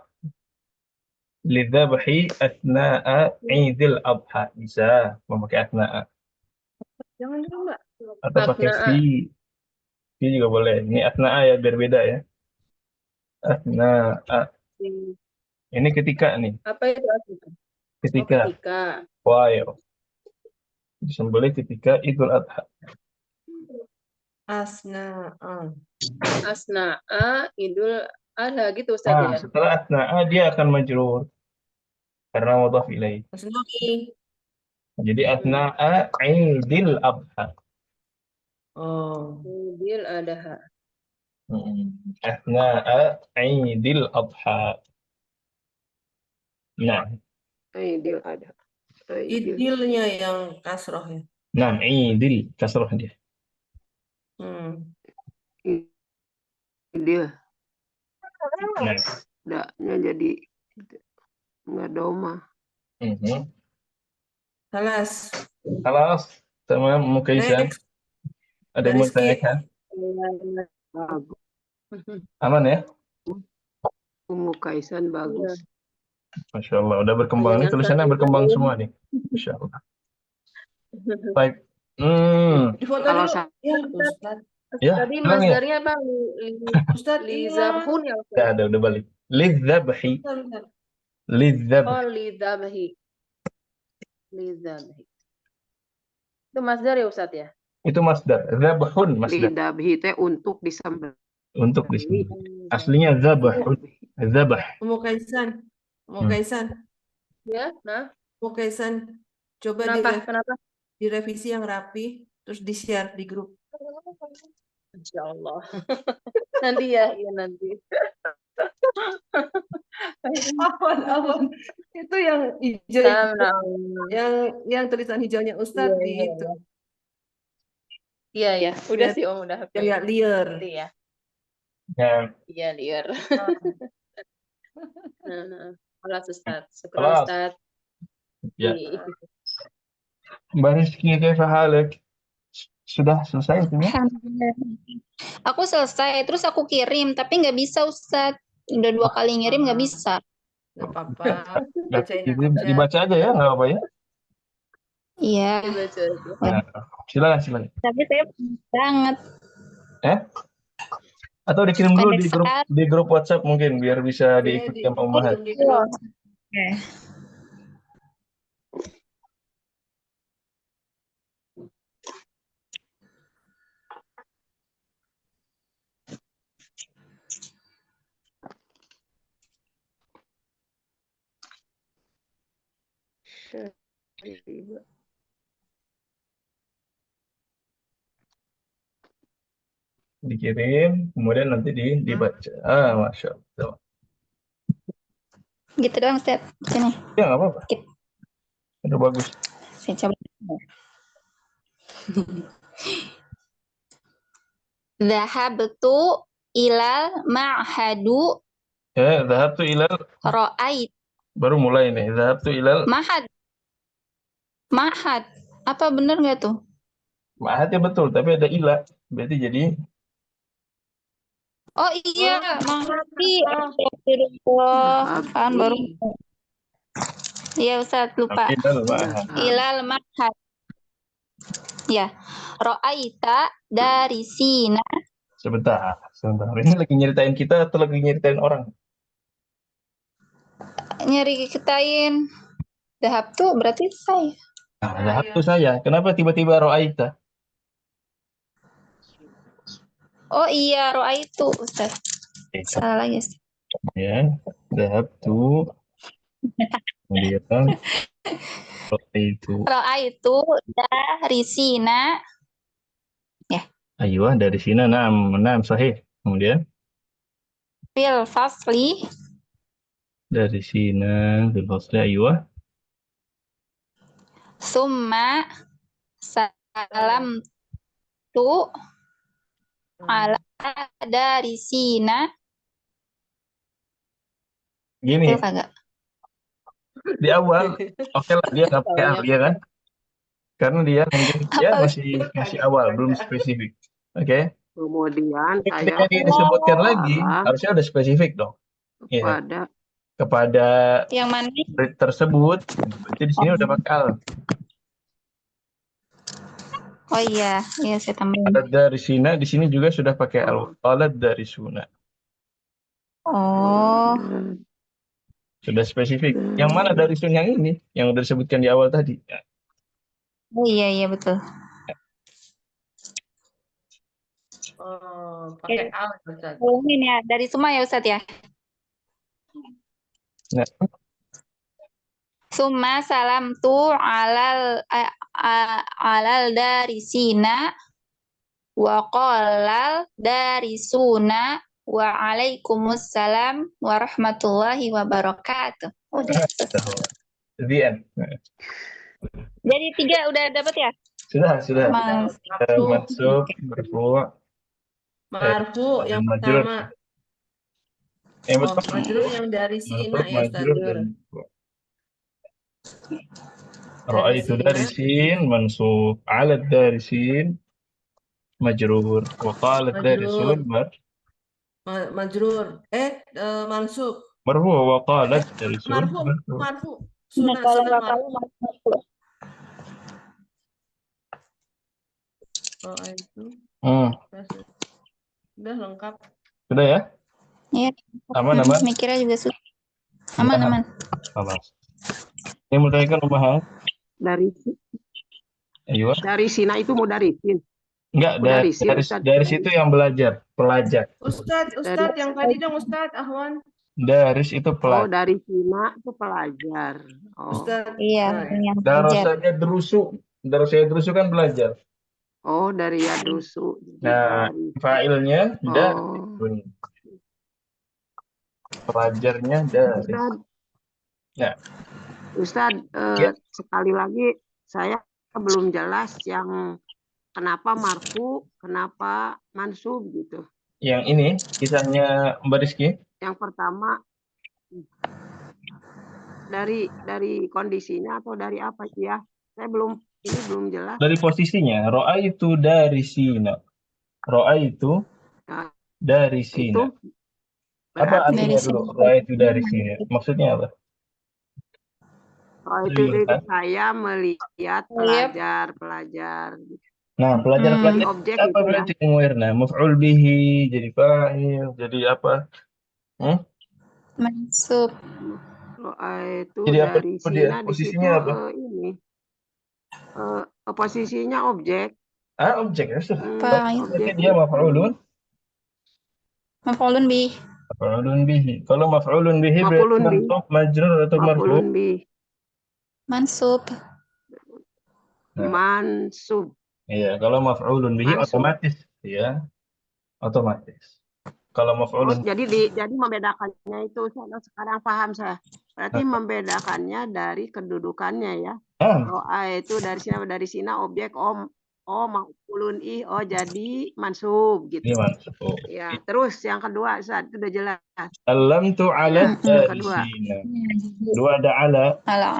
Lidzabhi asna'a Idul Adha. Bisa memakai asna'a. Jangan dulu Mbak. Atau pakai fi. Fi juga boleh. Ini asna'a ya, berbeda ya. Asna'a. Ini ketika nih. Apa itu asna'a? Ketika. Wah, ya. Disembelih ketika Idul Adha. Asna'a. Asna'a Idul Adha gitu Ustaz ya. Setelah asna'a dia akan majrur. Karena mudhaf ilaih. Asna'i. Jadi asna'a Idul Adha. Oh. Idul Adha. Asna'a Idul Adha. Nah. Idul Adha. Idilnya yang kasroh ya. Nah, Idil kasroh dia. Idil. Nah. Daknya jadi nggak doma. Halas sama Mukaisan. Ada yang mau tanyakan? Aman ya? Mukaisan bagus. Masya Allah, udah berkembang nih, tulisannya berkembang semua nih. Masya Allah. Baik. Kalau ya, Ustaz. Tadi masdarnya Bang Ustaz Lizabhun ya Ustaz. Ya, udah balik. Lidzabhi. Lidzabhi. Oh, lidzabhi. Lidzabhi. Itu masdar ya Ustaz ya? Itu masdar. Zabhun masdar. Lidzabhi teh untuk disembelih. Untuk disembelih. Aslinya zabahun. Zabah. Mukaisan. Ya, nah. Mukaisan. Coba Kenapa? direvisi yang rapi, terus di-share di grup. Insya Allah. Nanti ya, nanti. Awan. Itu yang hijau. Yang tulisan hijaunya Ustadz di itu. Iya ya, udah Lihat, sih Om, udah hafal. kayak liar. Ngerti ya. Ya, Iya, liar. Ah, Kelas Ustaz. Syukur kelas. Ustaz. Ya. Iya. Mbak Rizky, kaifa halak? Sudah selesai itu ya? Alhamdulillah. Aku selesai, terus aku kirim, tapi nggak bisa Ustadz. Udah 2 kali ngirim nggak bisa. nggak apa-apa. Bacain Jadi aja. dibaca aja ya, nggak apa-apa ya. Iya, Dibaca aja. Nah, silakan. tapi saya pendek banget. Atau dikirim dulu Pendek sekali. di grup WhatsApp mungkin biar bisa Ini diikuti sama Ummahat. di grup. Oke. Dikirim, kemudian nanti dibaca. Masya Allah. Gitu doang Ustadz. Sini, Ya nggak apa-apa. Skip. Udah bagus. saya coba. Dhahabtu ilal ma'hadu Ya, dhahabtu ilal ra'ait. baru mulai nih. Dhahabtu ilal Mahad. Mahad. Apa bener nggak tuh? Ma'had ya betul, tapi ada ila. Berarti jadi Oh iya, mengerti. Astagfirullah. Kan baru. Iya Ustadz, lupa. ilal ma'had. Ilal mahad. Ya. Ra'aita dari Sina. Sebentar. Ini lagi nyeritain kita atau lagi nyeritain orang? Nyeritain. Dahab tuh berarti saya. Nah, dhahabtu saya. Kenapa tiba-tiba ra'aita? Oh iya, Ra'aitu Ustaz. Salah lagi Ustaz. Ya, dhahabtu. Kemudian ra'aitu. Ra'aitu dari Sina. Aywa, dari sini enam sahih. Kemudian Fil fasli. dari sini bil fasli aywa. Summa salam tu ala dari Sina. Gini, Itu kagak? di awal oke lah dia nggak pakai al ya kan? Karena dia mungkin ya masih awal, belum spesifik. Oke. Kemudian Ketika saya dia disebutkan lagi, harusnya udah spesifik dong. Ya. Kepada Yang mana? murid tersebut, berarti di sini udah pakai al. Oh iya, iya saya tambahin. Alat dari sini, di sini juga sudah pakai al. Alat dari suna. Oh, Sudah spesifik. Yang mana dari sun yang ini? Yang udah disebutkan di awal tadi. Ya. oh iya betul. Oh, pakai al Ustaz. Ini ya dari semua ya Ustaz ya. Nah, Summa salam tu alal dari Sina wa qalal dari Suna wa alaikumussalam warahmatullahi wabarakatuh. Udah. the end. Jadi 3 udah dapat ya? Sudah. Marfu. Mansub, marfu'. Marfu yang majrur. pertama. Yang Oh, majrur yang dari Sina ya Ustaz. Ra'aitu dari sin mansub, 'ala dari sin majrur, wa qalat dari sun Majrur. Mansub. marfu wa qalat dari sun Marfu. Sunah marfu. Oh, itu. Udah lengkap. Sudah ya? Iya. Aman. Mikirnya juga sudah. Aman. Alas. Ini mau tanyakan Ummahat. Ayo. Dari Sina itu mau dari Sin. Enggak, dari situ yang pelajar. Ustadz yang tadi dong Ustadz Ahwan. Daris itu pelajar. Oh, dari Sina itu pelajar. Oh. Ustadz. Iya, yang Darasanya drusu kan belajar. Oh, dari yadrusu. Nah, fa'ilnya dari. Pelajarnya dari. Nah, Ustadz, sekali lagi saya belum jelas yang kenapa marfu, kenapa mansub gitu. Yang ini kisahnya Mbak Rizky. Yang pertama dari kondisinya atau dari apa ya? Saya belum jelas. Dari posisinya, ro'a itu dari Sina. Ro'a itu Nah, dari itu Sina. Apa berarti artinya dulu? Ro'a itu dari Sina. Maksudnya apa? itu saya melihat pelajar-pelajar. Nah, pelajar-pelajar Objek apa itu ya. berarti Wirna? Maf'ul bihi, jadi fa'il, jadi apa? Mansub. Itu Jadi apa dari itu dia? Sina di situ Posisinya apa? ini. Posisinya objek. Objek ya. Fa'il. Berarti dia maf'ulun. Maf'ulun bih. Maf'ulun bihi. Kalau maf'ulun bihi berarti Maf'ulun bih. mansub, majrur atau marfu? Maf'ulun bih. Mansub. Nah. Mansub. Iya, kalau maf'ulun bihi Mansub. otomatis, ya. Otomatis. Kalau maf'ulun jadi membedakannya itu sekarang paham saya. Berarti membedakannya dari kedudukannya ya. Ro'a itu dari sini objek maf'ulun ih, jadi mansub gitu. ini mansub. Ya, terus yang kedua Ustaz, itu udah jelas. Allamtu ala darisina. Dua ada ala. Ala.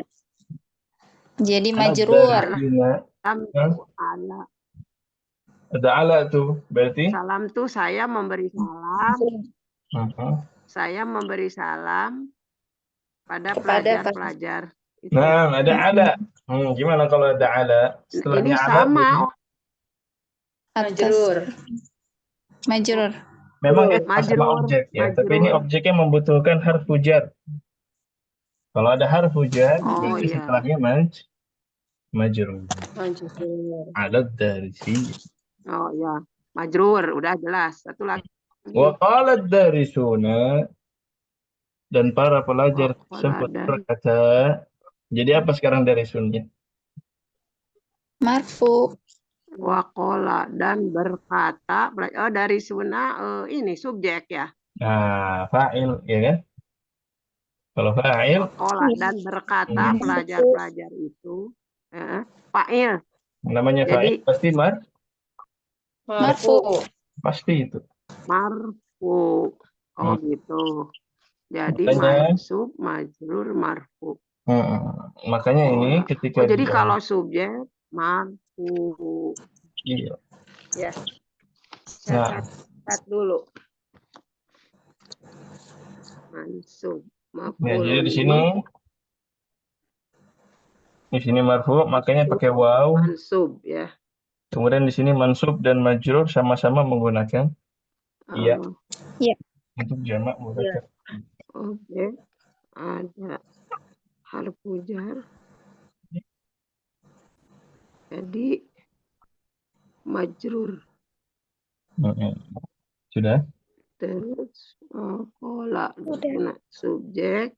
Jadi Ala majrur. darisina. Ala. Ada ala tuh, berarti? Salam tuh saya memberi salam. Saya memberi salam pada pelajar-pelajar. Nah, ada ala. Gimana kalau ada ala? Ini sama. Majrur. Majrur. Memang sama objek ya, tapi ini objeknya membutuhkan harfu jar. Kalau ada harfu jar, berarti setelahnya majrur. Ala darisi. Oh ya, majrur udah jelas. Satu lagi. Wa qalat darisuna, dan para pelajar tersebut berkata. Jadi apa sekarang darisunnya? Marfu. Waqala, dan berkata. Dari suna ini subjek ya. Nah, fa'il ya kan? Kalau fa'il. Waqala, dan berkata pelajar-pelajar itu. Fa'il. Namanya fa'il pasti Marfu. Pasti itu. Marfu. Gitu. Jadi mansub, majrur, marfu. Makanya ini ketika jadi kalau subjek marfu. Iya. Ya. Saya catat dulu. Mansub, marfu. Ya, jadi di sini marfu, makanya pakai waw. Mansub ya. Kemudian di sini mansub dan majrur sama-sama menggunakan iya. Iya. Untuk jamak mudzakkar. Oke. Ada harfu jar. Jadi majrur. Sudah? Terus kola subjek.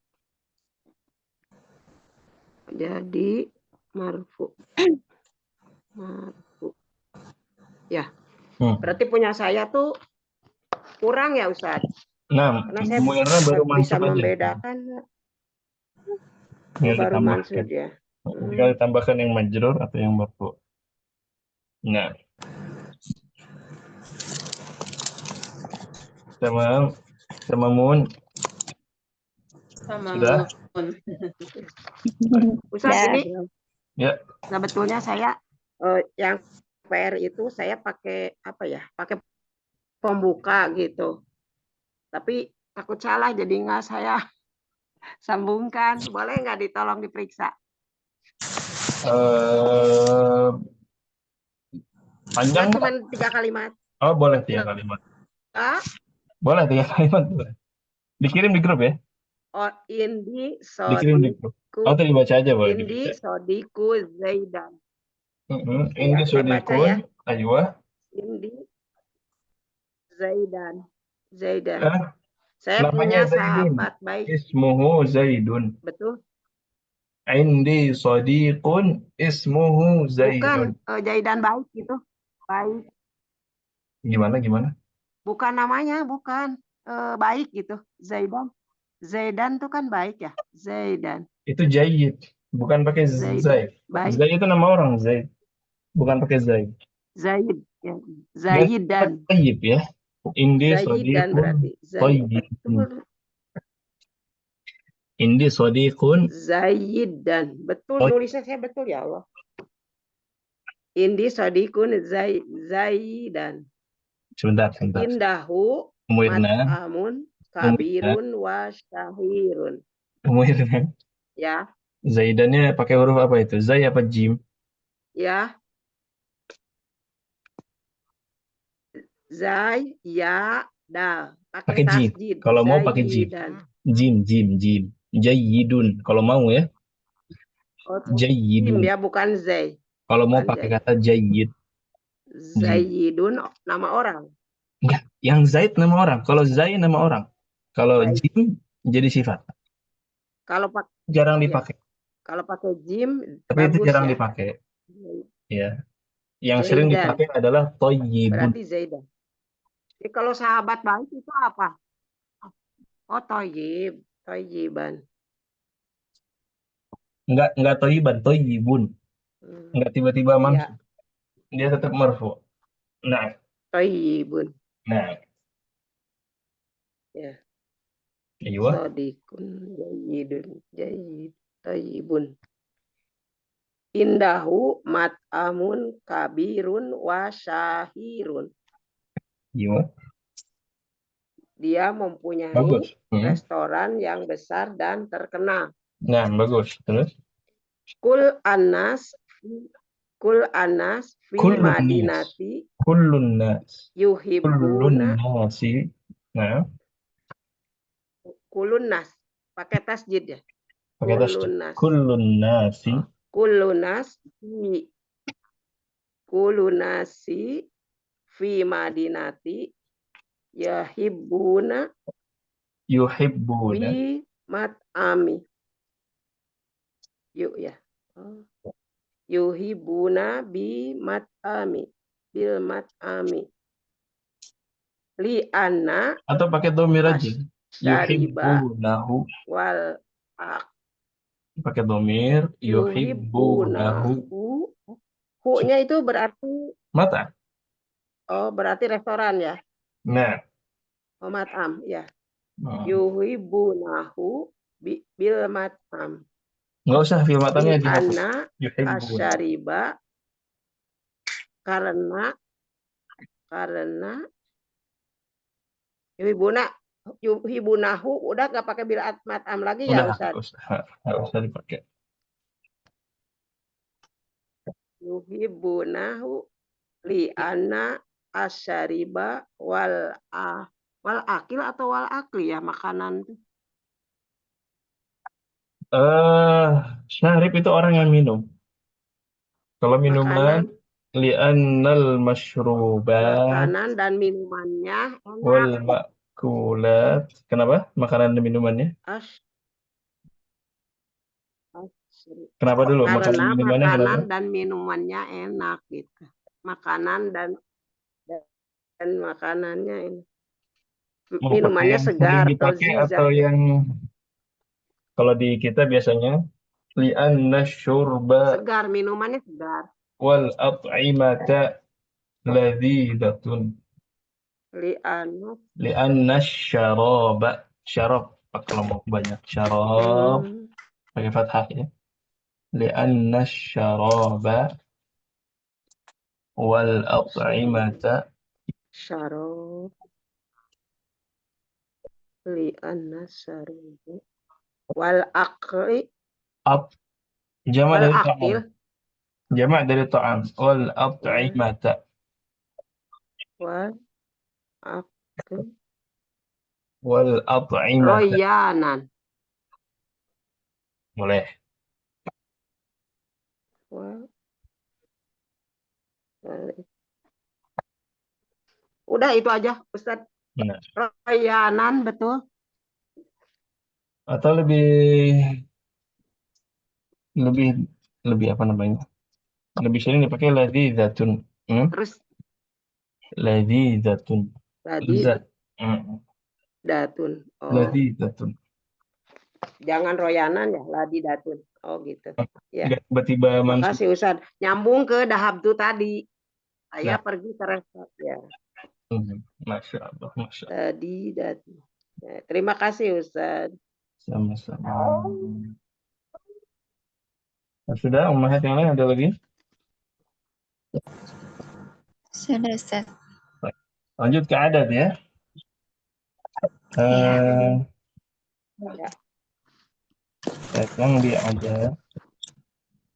Jadi marfu. Marfu. Ya. Berarti punya saya tuh kurang ya Ustaz. Nah, karena saya baru bisa aja. membedakan. Baru mansub ya. Tinggal ditambahkan yang majrur atau yang marfu. Nah. Sama mun. Sudah? Ustaz ini. Ya. Sebetulnya saya yang PR itu saya pakai apa ya? Pakai pembuka gitu. Tapi takut salah jadi nggak saya sambungkan. Boleh nggak ditolong diperiksa? Panjang cuma 3 kalimat. Oh, boleh 3 kalimat. Boleh 3 kalimat. Boleh. Dikirim di grup ya? Oh, indi dikirim di grup. Tadi baca aja boleh. Indi sodiku Zaidan. Indi sodiku. Ya. Aywa. Indi Zaidan. Namanya Saya punya Zaidun. sahabat baik. Ismuhu Zaidun. Betul. Indi sodiqun ismuhu Zaidun. Bukan Zaidan baik gitu. Baik. Gimana? Bukan namanya, bukan. Baik gitu. Zaidan tuh kan baik ya. Zaidan. Itu Zaid. Bukan pakai Zaid. Baik. Zaid itu nama orang, Zaid. Bukan pakai Zaid. Zaid ya. Ganti Zaidan. tayyib ya. Indi Zaidan sadiqun berarti. tayyib. Betul. Indi sadiqun Zaidan. Betul tayyib. nulisnya saya betul ya Allah. Indi sodikun Zaidan. Sebentar. Indahu Umirna, mat'amun kabirun wa syahirun. Umirna. Ya, Zaidannya pakai huruf apa itu? Zai apa jim? ya. Zai, ya, dal. Pakai jim. tasjid. Kalau mau pakai jim. Zaidan. Jim. Jayyidun. Kalau mau ya. Oh, jim Jayyidun. ya, bukan zai. Kalau mau Bukan pakai zai. kata jayyid. Zaidun nama orang. Enggak, yang Zaid nama orang. Kalau Zai nama orang. Kalau Zai. jim jadi sifat. Kalau pakai Jarang dipakai. kalau pakai jim Tapi itu bagus jarang ya. dipakai. Ya. Yang sering Zaidan. dipakai adalah toyibun. Berarti Zaidan. Jadi kalau sahabat baik itu apa? Oh, toyib. Toyiban. Enggak toyiban, toyibun. Enggak tiba-tiba Iya. mansub. Dia tetap marfu. Nah. Toyibun. Nah. Ya. Iya. Sodikun jayyid toyibun. Indahu mat'amun kabirun wa syahirun. Iya. Dia mempunyai Bagus. restoran yang besar dan terkenal. Nah, bagus. Terus? Kul anas fi madinati Kullun nas. yuhibbuna. Nasi. Nah. Kulun nas. Pakai tasjid ya. Pakai tasjid. Kullun nasi. Kulun nasi fi madinati yuhibbuna bi mat'ami. Yuk ya. Yuhibbuna bi mat'ami. Bil mat'ami. Li anna atau pakai dhamir aja. Yuhibbunahu. Wal Pakai dhamir yuhibbunahu. Hu-nya itu berarti Mata. Oh, berarti restoran ya. Nah. Oh, mat'am ya. Yuhibbunahu bil mat'am. Enggak usah fil mat'amnya dihapus. Anna asyariba karena yuhibunahu udah nggak pakai bil mat'am lagi ya Ustaz. Enggak usah dipakai. Yuhibunahu li anna asyariba wal akil atau wal akli ya makanan. Syarib itu orang yang minum. Kalau minuman li'annal masyrubat. Makanan dan minumannya enak. Wal makulat. Kenapa? Makanan dan minumannya? Kenapa dulu? Karena makanan dan minumannya enak gitu. Makanan dan makanannya enak. Minumannya segar atau yang kalau di kita biasanya li'anna syurba segar, minumannya segar. Wal at'imata ladzidatun. Li'anna syaraba. Syarab kalau mau banyak. Syarab pakai fathah ya. Li'anna syaraba wal at'imata syarab. Li'anna syarab wal akli. Jamak dari ta'am. Jamak dari ta'am. Wal at'imata. Wal akli. Wal at'imata. Royanan. Boleh. Udah itu aja Ustaz. Benar. Royanan betul. Atau lebih apa namanya? Lebih sering dipakai ladzidatun. Terus ladzidatun. Datun. Oh. Ladzidatun. Jangan royanan ya, ladidatun. Oh gitu. Ya. Tiba-tiba Makasih Ustaz. Nyambung ke dahabtu tadi. Saya Nah. pergi ke restoran ya. Masya Allah, Masya Allah. Tadi. Terima kasih Ustaz. Sama-sama. Nah, sudah, Ummahat yang lain ada lagi? Sudah, Ustaz. Lanjut ke adat ya. Sekarang di adat.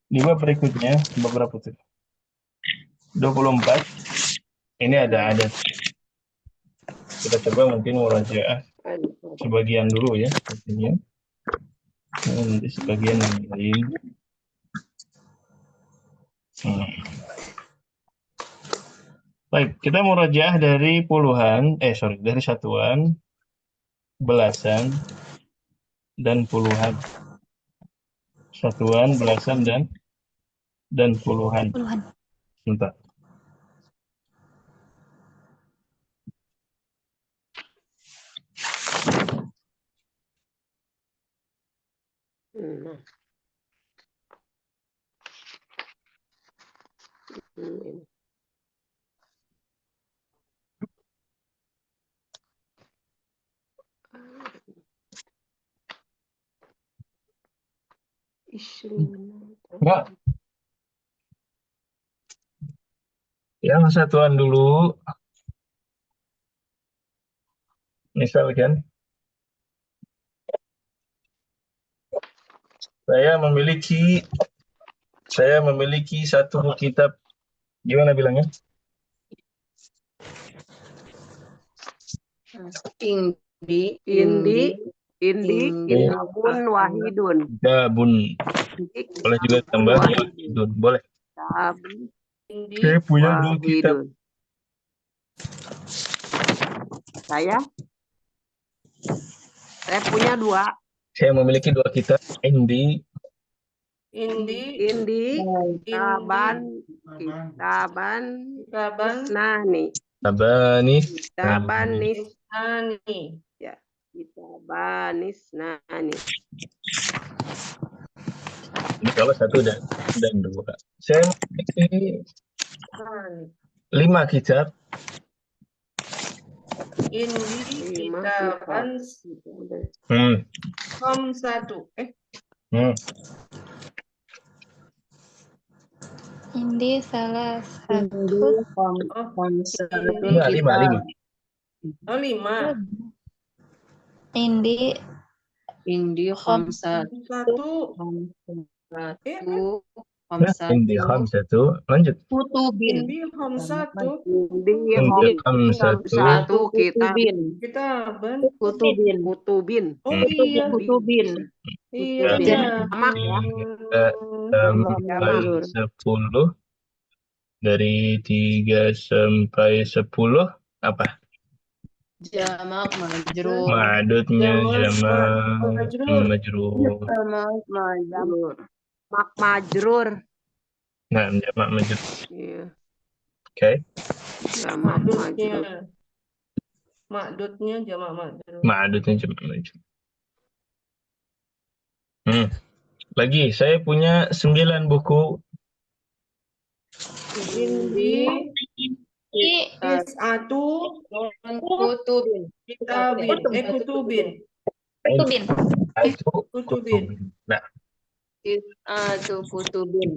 Di bab berikutnya, bab berapa tuh? 24. Ini ada adat. Kita coba mungkin murajaah sebagian dulu ya. Nanti sebagian yang lain. Baik, kita murajaah dari puluhan, dari satuan, belasan, dan puluhan. Satuan, belasan, dan puluhan. Sebentar. Enggak. Yang satuan dulu. Misalkan saya memiliki satu kitab. Gimana bilangnya? Indi, kitabun wahidun. Kitabun. Boleh juga tambah wahidun. Boleh. Saya punya dua kitab. Saya punya dua. Saya memiliki dua kitab. Indi. Kitaban nani. Ya, kitabanis nani. Ini kalau satu dan dua. Saya memiliki 5 kitab. Kitaban satu. Indi salah satu. Lima. Oh, 5. Indi satu. Indi khamsatu. Lanjut. Indi satu. Indi khamsatu. Kitaban. Kutubin. Oh iya. Iya. Sampai 10. Dari 3 sampai 10 apa? Jamak majrur. Ma'adudnya jamak majrur. Majrur. Nah, jamak majrur. Iya. Oke. Jamak majrur. Ma'dudnya jamak majrur. Ma'adudnya jamak majrur. Lagi, saya punya 9 buku. Indi satu. Kutubin. Kutubin. Nah, kutubin.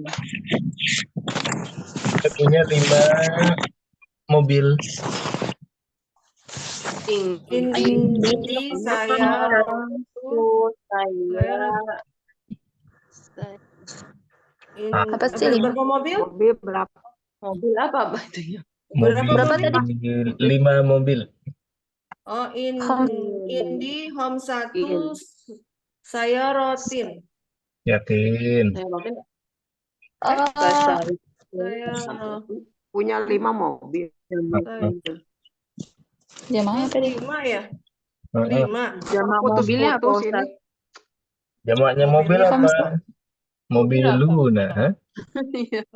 saya punya 5 mobil. Indi saya Apa sih berapa mobil? Mobil berapa? Mobil apa itu ya? Berapa tadi? 5 mobil. Oh, Indi home 1 saya rotin. Yakin. Saya Punya 5 mobil. Jamaknya tadi 5 ya? 5. Jamak mobilnya Putus apa? ini. Jamaknya mobil apa? Mobil Luna.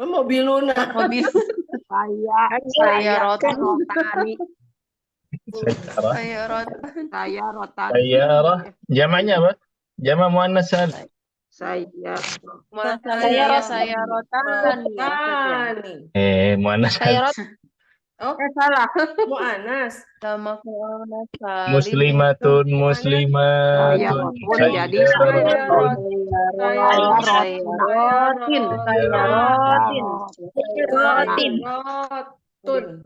Mobil Luna. Mobil. Saya rotani. Sayyarah. Jamaknya apa? Jamak muannas salim. Saya Masalahnya rot- saya rotani ya, Ustaz ya. Rotani. Muannas Saya rot Oh, salah. Mu'anas. Sama Mu'anas Salim. muslimatun, Saya muslimatun, rotun saya jadi rotun, Saya rot. Saya rotin. Saya rotin. rotin. Rotun.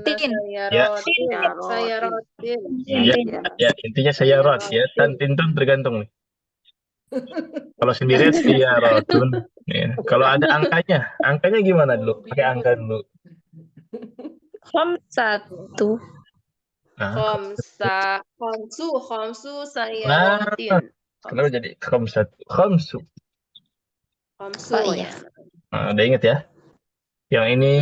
Tin. Saya Ya. rotin. Saya rotin. Ya, Tin. ya, intinya saya rot ya. Tan tintun tergantung nih. Kalau sendirian saya rotun. Ya. Kalau ada angkanya gimana dulu? Pakai angka dulu. Satu. Nah, Khomsu saya Nah. rotin. kenapa jadi khamsatu? Khamsu. Khomsu Oh, iya. ya. Nah, udah inget ya? Yang ini,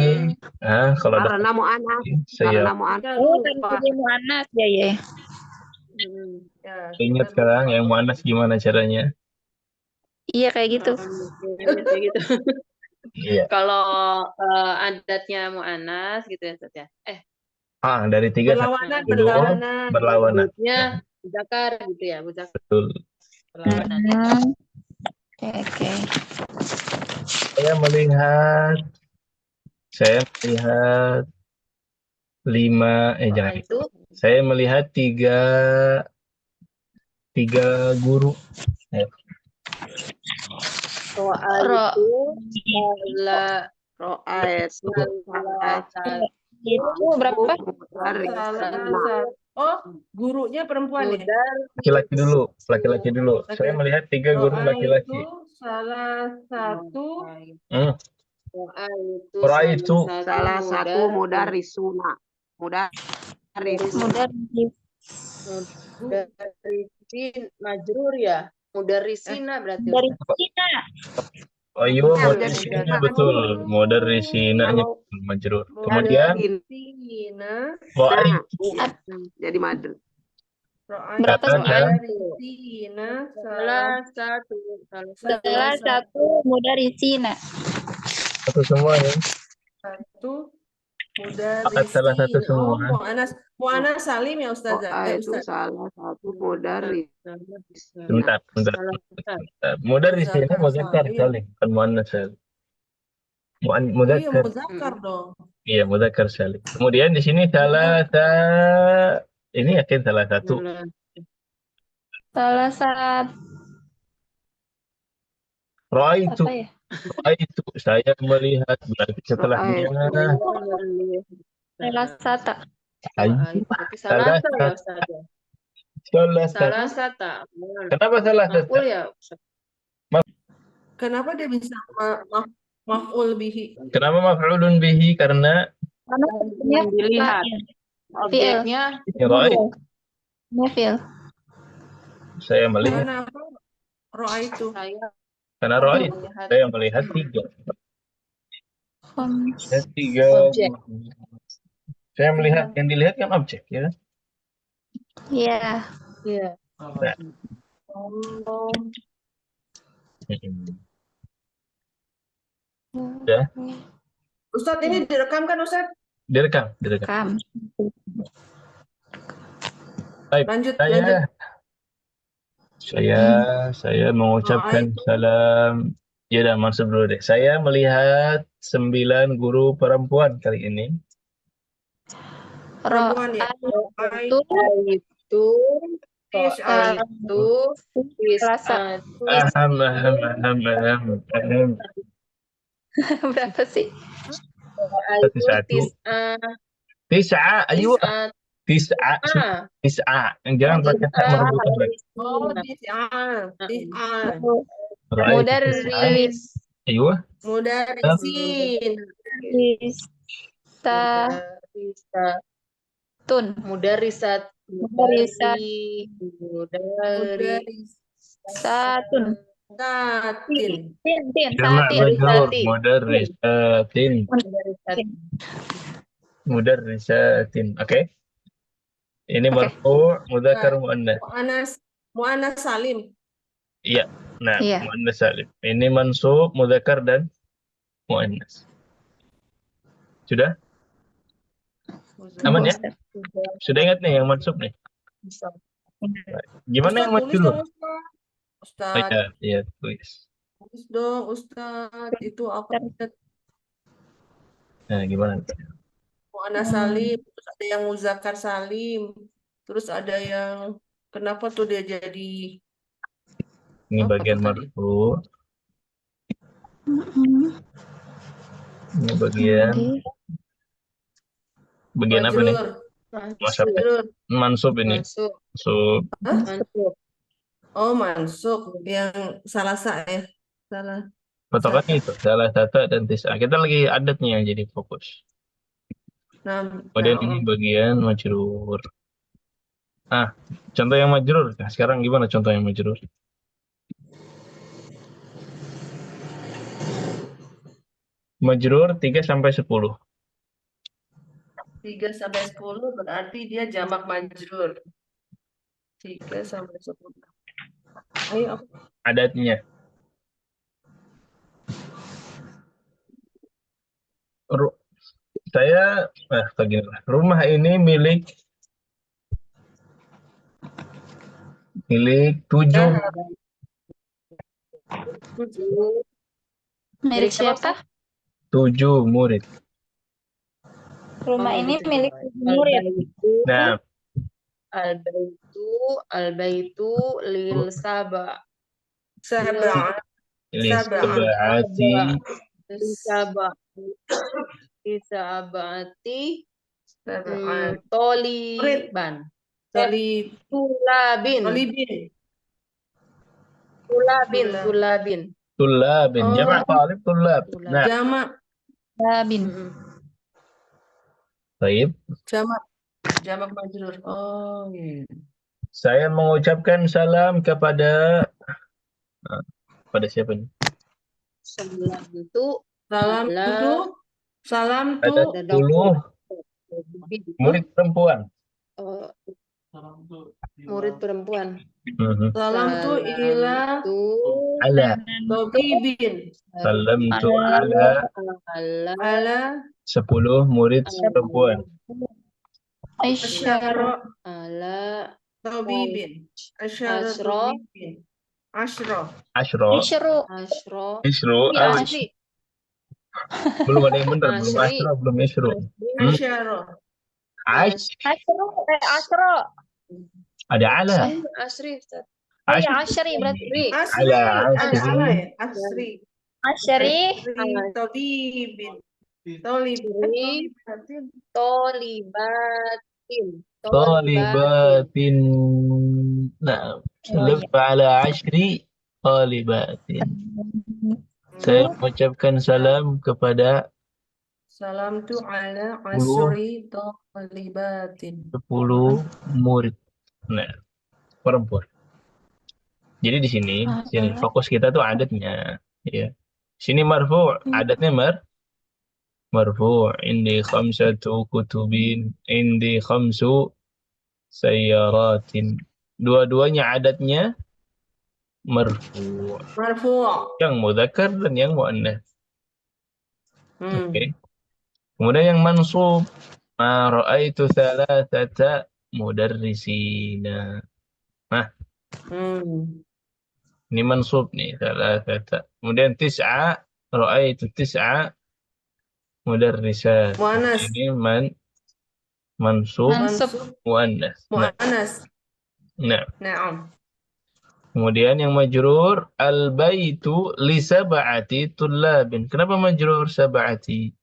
kalau ada Karena mau anak. saya Karena mau anak. Oh, kan jadi Mu'annas ya ya. Ya, ingat kita sekarang lupa. yang Muannas gimana caranya? Iya kayak gitu. Kayak gitu. Iya. Kalau adatnya Mu'anas gitu ya, Ustaz ya. Dari 3 Berlawanan, sampai 10 berlawanan. berlawanan. Sebutnya Muzakar gitu ya, Muzakar. Betul. Berlawanan. Oke. Saya melihat 5, jangan. Itu Saya melihat tiga guru. soal Ro- itu salah Roa itu salah satu Itu berapa? dari Oh, gurunya perempuan ya? mudar Laki-laki dulu. Saya melihat 3 guru Roa laki-laki. itu salah satu. soal itu Roa itu salah satu mudarisuna. Mudah mudarisin majrur ya, mudarisina berarti. dari Ustaz. Cina. iya, mudarisina betul. Mudarisina majrur. Kemudian Sina. Roa itu Jadi madr. Roa Berapa itu soal? Sina. Salah Satu mudah di Cina. satu semua ya. satu muda Salah satu semua. Mu'anas Salim ya Ustazah. Roa itu Ustaz. salah satu mudaris. Bentar. Mudarisina muzakkar salim, bukan muannas salim. Oh iya, Muzakkar. muzakkar dong. Iya, muzakkar salim. Kemudian di sini ini yakin salah satu. Salah satu Roa itu, apa ya? saya melihat berarti setelahnya. Salah satu. Salah satu ya Ustaz. Salah satu. Kenapa salah satu? Makul ya Ustaz. Kenapa dia bisa maf'ul bihi? Kenapa maf'ulun bihi? Karena Yang dilihat objeknya Roa. Mafil. Saya melihat. Kenapa roa itu? Karena Roa saya melihat 3. Objek. Saya melihat, yang dilihat kan objek ya. Iya. Iya. Ya. Ustadz ini direkam kan Ustadz? Direkam. Baik, Lanjut. saya mengucapkan salam. Ya udah, masuk dulu deh. Saya melihat 9 guru perempuan kali ini. Perempuan ya. Itu berapa sih? Tis'a, ayo. Tis'a. Jangan pakai tak merebutkan lagi. Oh, tis'ah. Mudarris. Ayo. Mudarisin. Mudarisat. Satun. Mudarrisatin. Oke. Ini marfu' mudzakkar muannas. Muannas salim. Iya. Nah, muannas salim. Ini mansub mudzakkar dan muannas. Sudah? Aman ya? Sudah ingat nih yang mansub nih? Gimana yang mansub dulu? Ustadz. ya, ya, tulis. Tulis dong, Ustadz. Itu apa? Ustadz? Nah, gimana? Mu'annas salim, terus ada yang muzakkar salim, terus ada yang kenapa tuh dia jadi Ini apa bagian tuh tadi? marfu. Ini bagian apa nih? Majrur. Masyarakat. Majrur. Mansub ini. Masuk. Mansub. Hah? Masuk. Oh, mansuk. Yang salah ya. Salah. Patokannya itu salah satu dan tis'a. Kita lagi adatnya jadi fokus. Nah, Kemudian ini bagian majrur. Contoh yang majrur. Nah, sekarang gimana contoh yang majrur? Majrur 3 sampai 10. 3 sampai 10 berarti dia jamak majrur. 3 sampai 10. Ayo. Adatnya. Rumah ini milik 7. Milik siapa? 7 murid. Rumah ini gitu. milik murid. Nah, Al-baitu lil saba. Sab'ah. ini Sab'ah. Sab'ati Sab'ah. toliban. Tolibin. Tulabin. Tulabin. Oh. Jamak talib tulab. Nah, Jamak. Labin. baik. Jamak majrur. Oh, iya. Saya mengucapkan salam kepada siapa nih? Salam Ada tuh 10 murid perempuan. Murid perempuan. Salam tuh ila Ala. Tobibin. Salam tu ala 10 murid perempuan. Asyara Ala Tobibin. Asyara Asyra. Tobibin. Asyra. Asyra. Isyru. Isru. Asri. Belum ada yang benar. Belum Asri. Asyra, belum Isru. Asyara. Asyru. Ada ala. Asri, Ustaz. Oh ya, Asyri berarti. Asri. Asyri. Tobibin. Talibatin. Nah, lebih ala 10 talibatin. Saya mengucapkan salam kepada Salam tu ala asri talibatin. 10 murid. Nah, perempuan. Jadi di sini fokus kita tuh adatnya, ya. Sini marfu, adatnya marfu. Indi khamsatu kutubin, indi khamsu sayyaratin. Dua-duanya adatnya marfu. Yang mudzakkar dan yang muannas. Oke. Kemudian yang mansub, ma ra'aitu thalathata mudarrisina. Nah, ini mansub nih, thalathata. Kemudian tis'a, ra'aitu tis'a mudarrisat. Ini mansub muannas. Nah. Kemudian yang majrur al-baitu li sab'ati tullabin. Kenapa majrur sab'ati?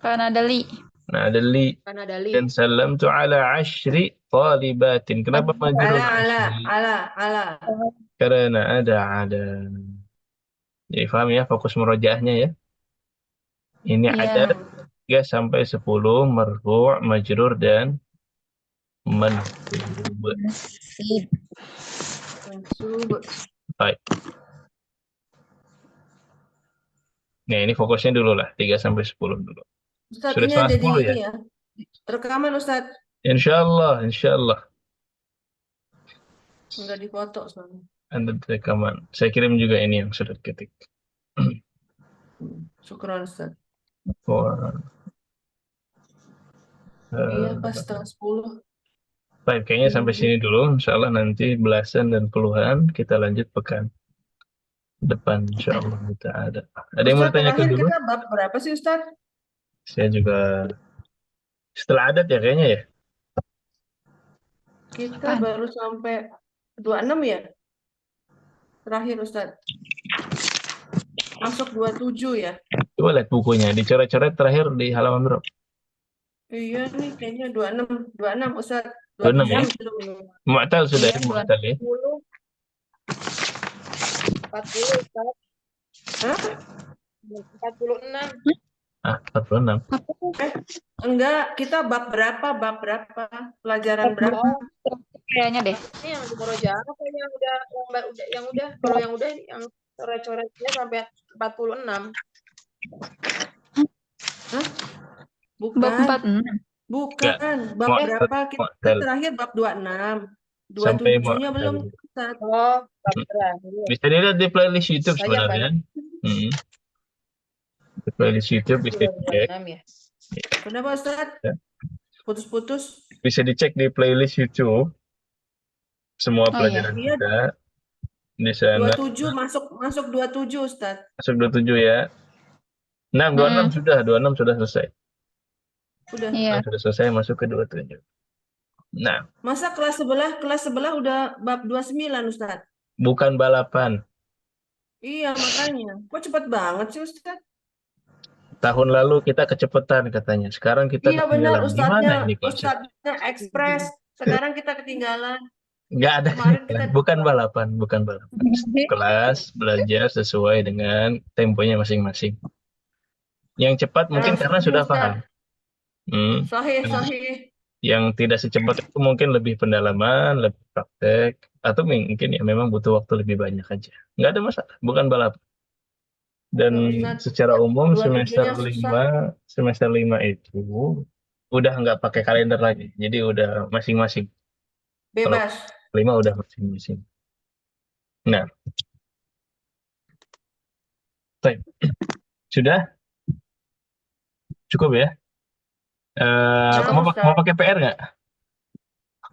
Karena ada li. Nah, ada li. Dan salam tu ala 10 talibatin. Kenapa majrur? Ala. Karena ada. Jadi paham ya fokus murojaahnya ya. Ini ada 3 sampai 10 marfu', majrur dan mansub. Baik. Nah, ini fokusnya dulu lah 3 sampai 10 dulu. Ustaz, Sudah ini setengah ada 10 di ya? ini ya. Rekaman Ustaz. Insyaallah. Enggak difoto soalnya. Anda rekaman. Saya kirim juga ini yang sudah ketik. Syukran Ustaz. Iya, pas setengah 10. Baik, kayaknya sampai sini dulu. Insya Allah nanti belasan dan puluhan kita lanjut pekan depan. Insya Allah kita ada. Ada yang mau Ustadz, ditanyakan terakhir dulu? kita bab berapa sih Ustadz? Saya juga setelah adat ya kayaknya ya. Kita Apaan? baru sampai 26 ya? Terakhir Ustadz. Masuk 27 ya? Coba lihat bukunya. Dicoret-coret terakhir di halaman berapa? Iya nih kayaknya 26 Ustadz. 26 ya? 27 belum. Mu'tal sudah Iya, ya? Mu'tal ya? 40, Ustaz. Hah? 46. Ah, 46. Enggak, kita bab berapa? Pelajaran berapa? Kayaknya deh. Ini yang di Murojaah apa yang udah kalau yang udah yang coret-coretnya sampai 46. Hah? Bab Bukan. 46. Bukan. Bab Mu'tal. berapa? Kita Mu'tal. terakhir bab 26. Sampai 27-nya belum Mu'tal. Ustadz. Oh, bab terakhir. Bisa dilihat di playlist YouTube Saya sebenarnya. Di playlist YouTube bisa dicek. 26 ya. Kenapa Ustadz? Ya. Putus-putus. Bisa dicek di playlist YouTube. Semua Oh, iya. pelajaran Iya. kita di sana. 27 masuk 27 Ustadz. Masuk 27 ya. 26 sudah, 26 sudah selesai. Udah. Iya. Sudah selesai masuk ke 27. Nah, Masa kelas sebelah udah bab 29 Ustadz? bukan balapan. Iya makanya. Kok cepet banget sih Ustadz? Tahun lalu kita kecepatan katanya. Sekarang kita Iya benar ketinggalan. Gimana Ustadznya. ini konsep? Ustadznya ekspres. Sekarang kita ketinggalan. Nggak ada. Kemarin kita Bukan balapan. Kelas belajar sesuai dengan temponya masing-masing. Yang cepat mungkin karena sudah paham. Sahih. Yang tidak secepat itu mungkin lebih pendalaman, lebih praktek, atau mungkin ya memang butuh waktu lebih banyak aja. Nggak ada masalah, bukan balapan. Dan secara umum 27-nya semester 5 itu udah nggak pakai kalender lagi. Jadi udah masing-masing. bebas. 5 udah masing-masing. Nah. Baik. Sudah? Cukup ya? Mau pakai PR nggak?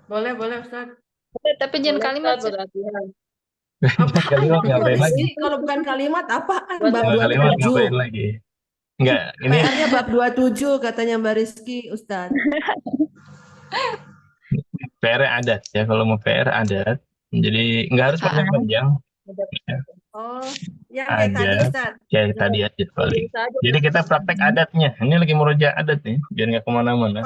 Boleh Ustaz. Tapi jangan kalimat. Kalimat ngapain lagi? Kalau bukan kalimat apaan? Bab 27. Kalimat ngapain lagi? Enggak, ini PR-nya bab 27 katanya Mbak Rizky, Ustaz. PR adat ya, kalau mau PR adat. Jadi nggak harus panjang-panjang. Oh, yang kayak tadi Ustaz. Kayak tadi aja paling. Jadi kita praktek adatnya. Ini lagi murojaah adat nih, biar nggak kemana-mana.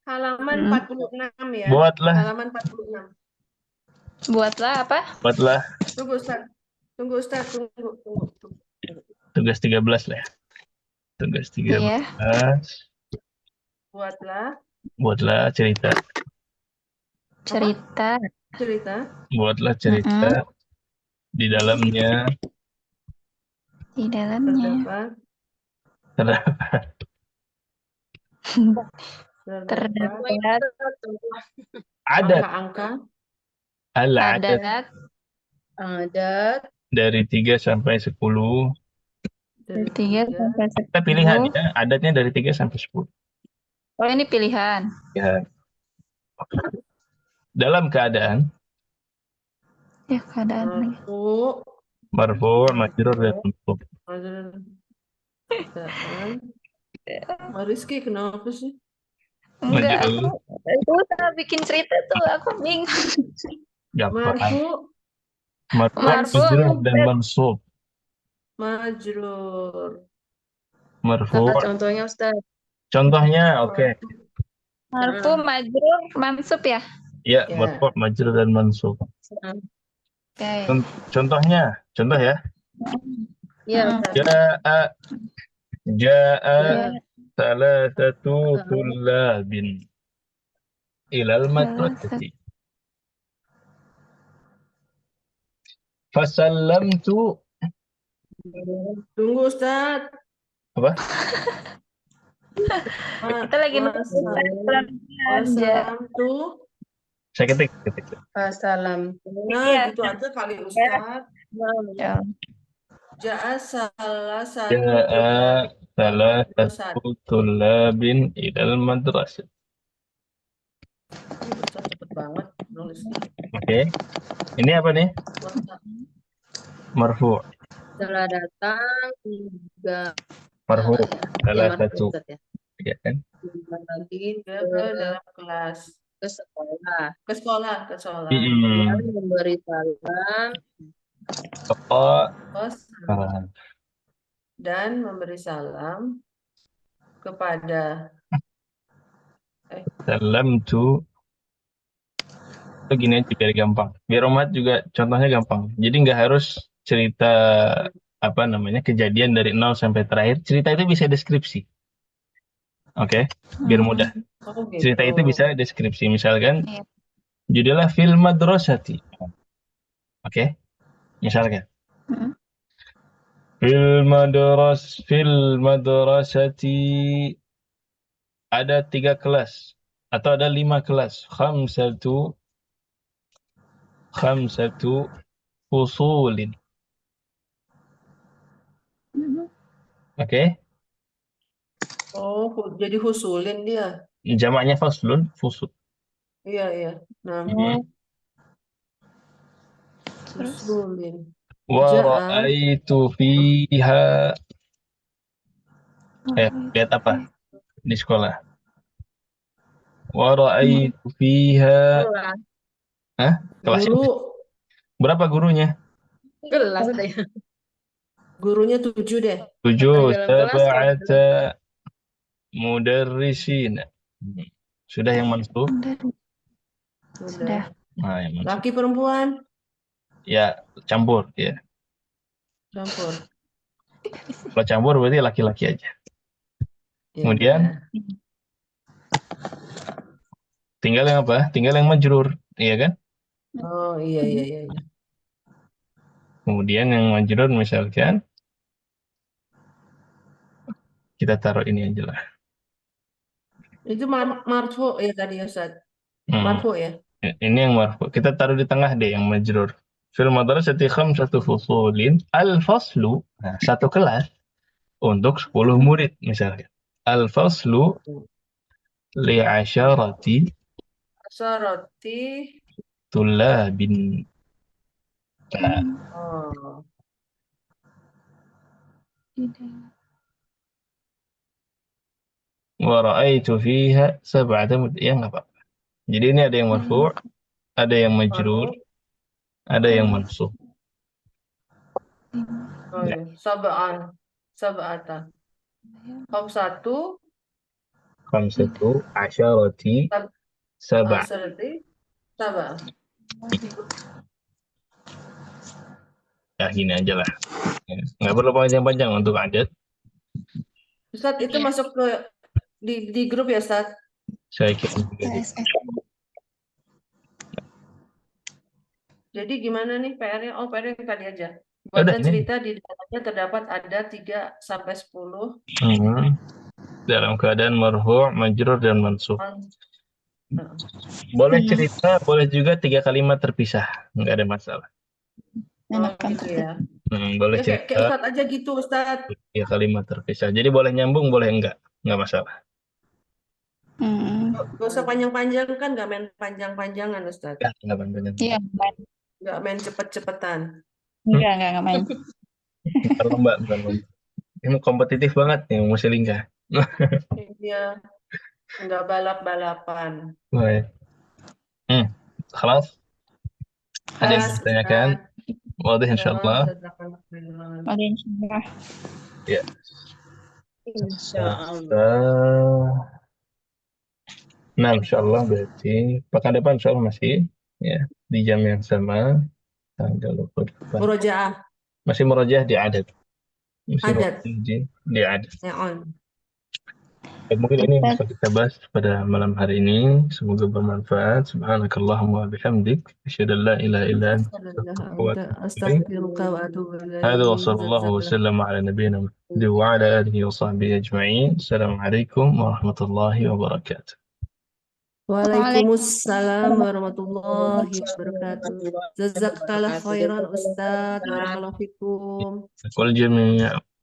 Halaman 46 ya. Buatlah. Halaman 46. Buatlah apa? Buatlah. Tunggu Ustaz. Tugas 13 lah ya. Tugas 13. Iya. Buatlah cerita. Buatlah cerita. Di dalamnya. Terdapat adat. Angka-angka. Adat. Dari 3 sampai 10. Dari 3 sampai 10. Kita pilihan ya, adatnya dari 3 sampai 10. Oh, ini pilihan. Ya. Dalam keadaan. Ya, keadaan. Marfu', majrur, dan mansub. Mbak Rizky kenapa sih? Enggak, aku udah bikin cerita tuh, aku bingung. Marfu', majrur, dan mansub. Majrur. Marfu'. Contohnya Ustaz. Contohnya, oke. Marfu', majrur, mansub ya? Iya, marfu', majrur, dan mansub. Okay. Contoh ya. Iya. Ja'a salasatu tullabin ilal madrasati. Fasallamtu. Tunggu Ustaz. Apa? Kita lagi Fasallamtu. Saya ketik. Salam. Nah, gitu aja kali Ustaz. Ja'a salasatu tullabin ilal madrasah. banget nulisnya. Oke. Ini apa nih? Marfu. Setelah datang juga Marfu. ya Salah marfu satu. Ustaz ya. Ya kan? Kembali lagi Ke dalam kelas. ke sekolah. Ke sekolah, ke sekolah. Dan memberi salam Sekolah. Kos- Dan memberi salam kepada Salam tu. Itu gini aja biar gampang. Biar Omat juga contohnya gampang. Jadi nggak harus cerita apa namanya kejadian dari nol sampai terakhir. Cerita itu bisa deskripsi. Oke, biar mudah. Oh, gitu. Cerita itu bisa deskripsi. Misalkan Iya. judulnya Fil Madrasati. Oke, misalkan Hmm. Fil Madrasati ada 3 kelas atau ada 5 kelas. Khamsatu fusulin. Oke. Oh, jadi husulin dia. Jamaknya faslun, fusul. Iya, iya. Nah, Terus husulin. Wa ra'aitu fiha. Lihat apa di sekolah? Wa ra'aitu fiha. kelas. Hah? Kelasnya Guru, berapa gurunya? Kelas ada ya. gurunya 7 deh. 7. Dalam kelas ya. Sab'ata mudarrisina. Sudah yang mansub? Sudah. Nah, yang mansub. Laki perempuan, Ya, campur ya. campur. Kalau campur berarti laki-laki aja. Ya Kemudian udah. tinggal yang apa? Tinggal yang majrur, iya kan? Oh, iya, iya, iya, iya. Kemudian yang majrur misalkan kita taruh ini aja lah. Itu marfu ya tadi Ustaz. Hmm. Marfu ya. Ini yang marfu. Kita taruh di tengah deh yang majrur. Fil madrasati khamsatu fusulin al-faslu. Nah, satu kelas untuk 10 murid misalkan. Al-faslu li'asyarati Soroti. tullabin. Nah, Oh. wa ra'aitu fiha sab'ata ya nggak apa-apa. Jadi ini ada yang marfu', ada yang majrur, ada yang mansub. Oh iya. Sab'an. Sab'ata. Khamsatu. Khamsatu asyarati sab'a. Asrati. Sab'a. Ya gini aja lah. Nggak perlu panjang-panjang untuk adat. Ustaz itu masuk ke di grup ya Ustaz? Saya kira juga gitu. Jadi gimana nih PR-nya? Oh, PR-nya tadi aja. Udah, Buatkan ini. cerita di dalamnya terdapat ada 3 sampai 10 Dalam keadaan marfu', majrur dan mansub. Nah, Boleh cerita, boleh juga 3 kalimat terpisah, nggak ada masalah. Enakan gitu ya. Boleh Ya kayak cerita Ustaz aja gitu Ustaz. 3 kalimat terpisah. Jadi boleh nyambung, boleh nggak masalah. Gak usah panjang-panjang kan, nggak main panjang-panjangan Ustaz. Ya, nggak panjang. Iya, Nggak main cepet-cepetan. enggak main. Bukan lomba. Ini kompetitif banget nih, Musilingka. Iya. Nggak balap-balapan. Baik. Khalas? Ada yang mau ditanyakan? Wadah insyaallah. Oke, insyaallah. Ya. Insyaallah. Nah, insyaallah berarti pekan depan insyaallah masih ya di jam yang sama tanggal 28. Murojaah. Masih murojaah di adat. Masih Adat. di adat. Ya on. Ya, mungkin ini bisa kita bahas pada malam hari ini. Semoga bermanfaat. Subhanakallahumma wa bihamdik. Asyhadu an la ilaha illa anta Astaghfiruka wa atubu ilaik. هذا وصلى الله وسلم على نبينا محمد وعلى آله وصحبه أجمعين. السلام عليكم ورحمة الله وبركاته. Waalaikumsalam warahmatullahi wabarakatuh. Jazakallah khairan Ustaz. Barakallahu fikum. كل جميع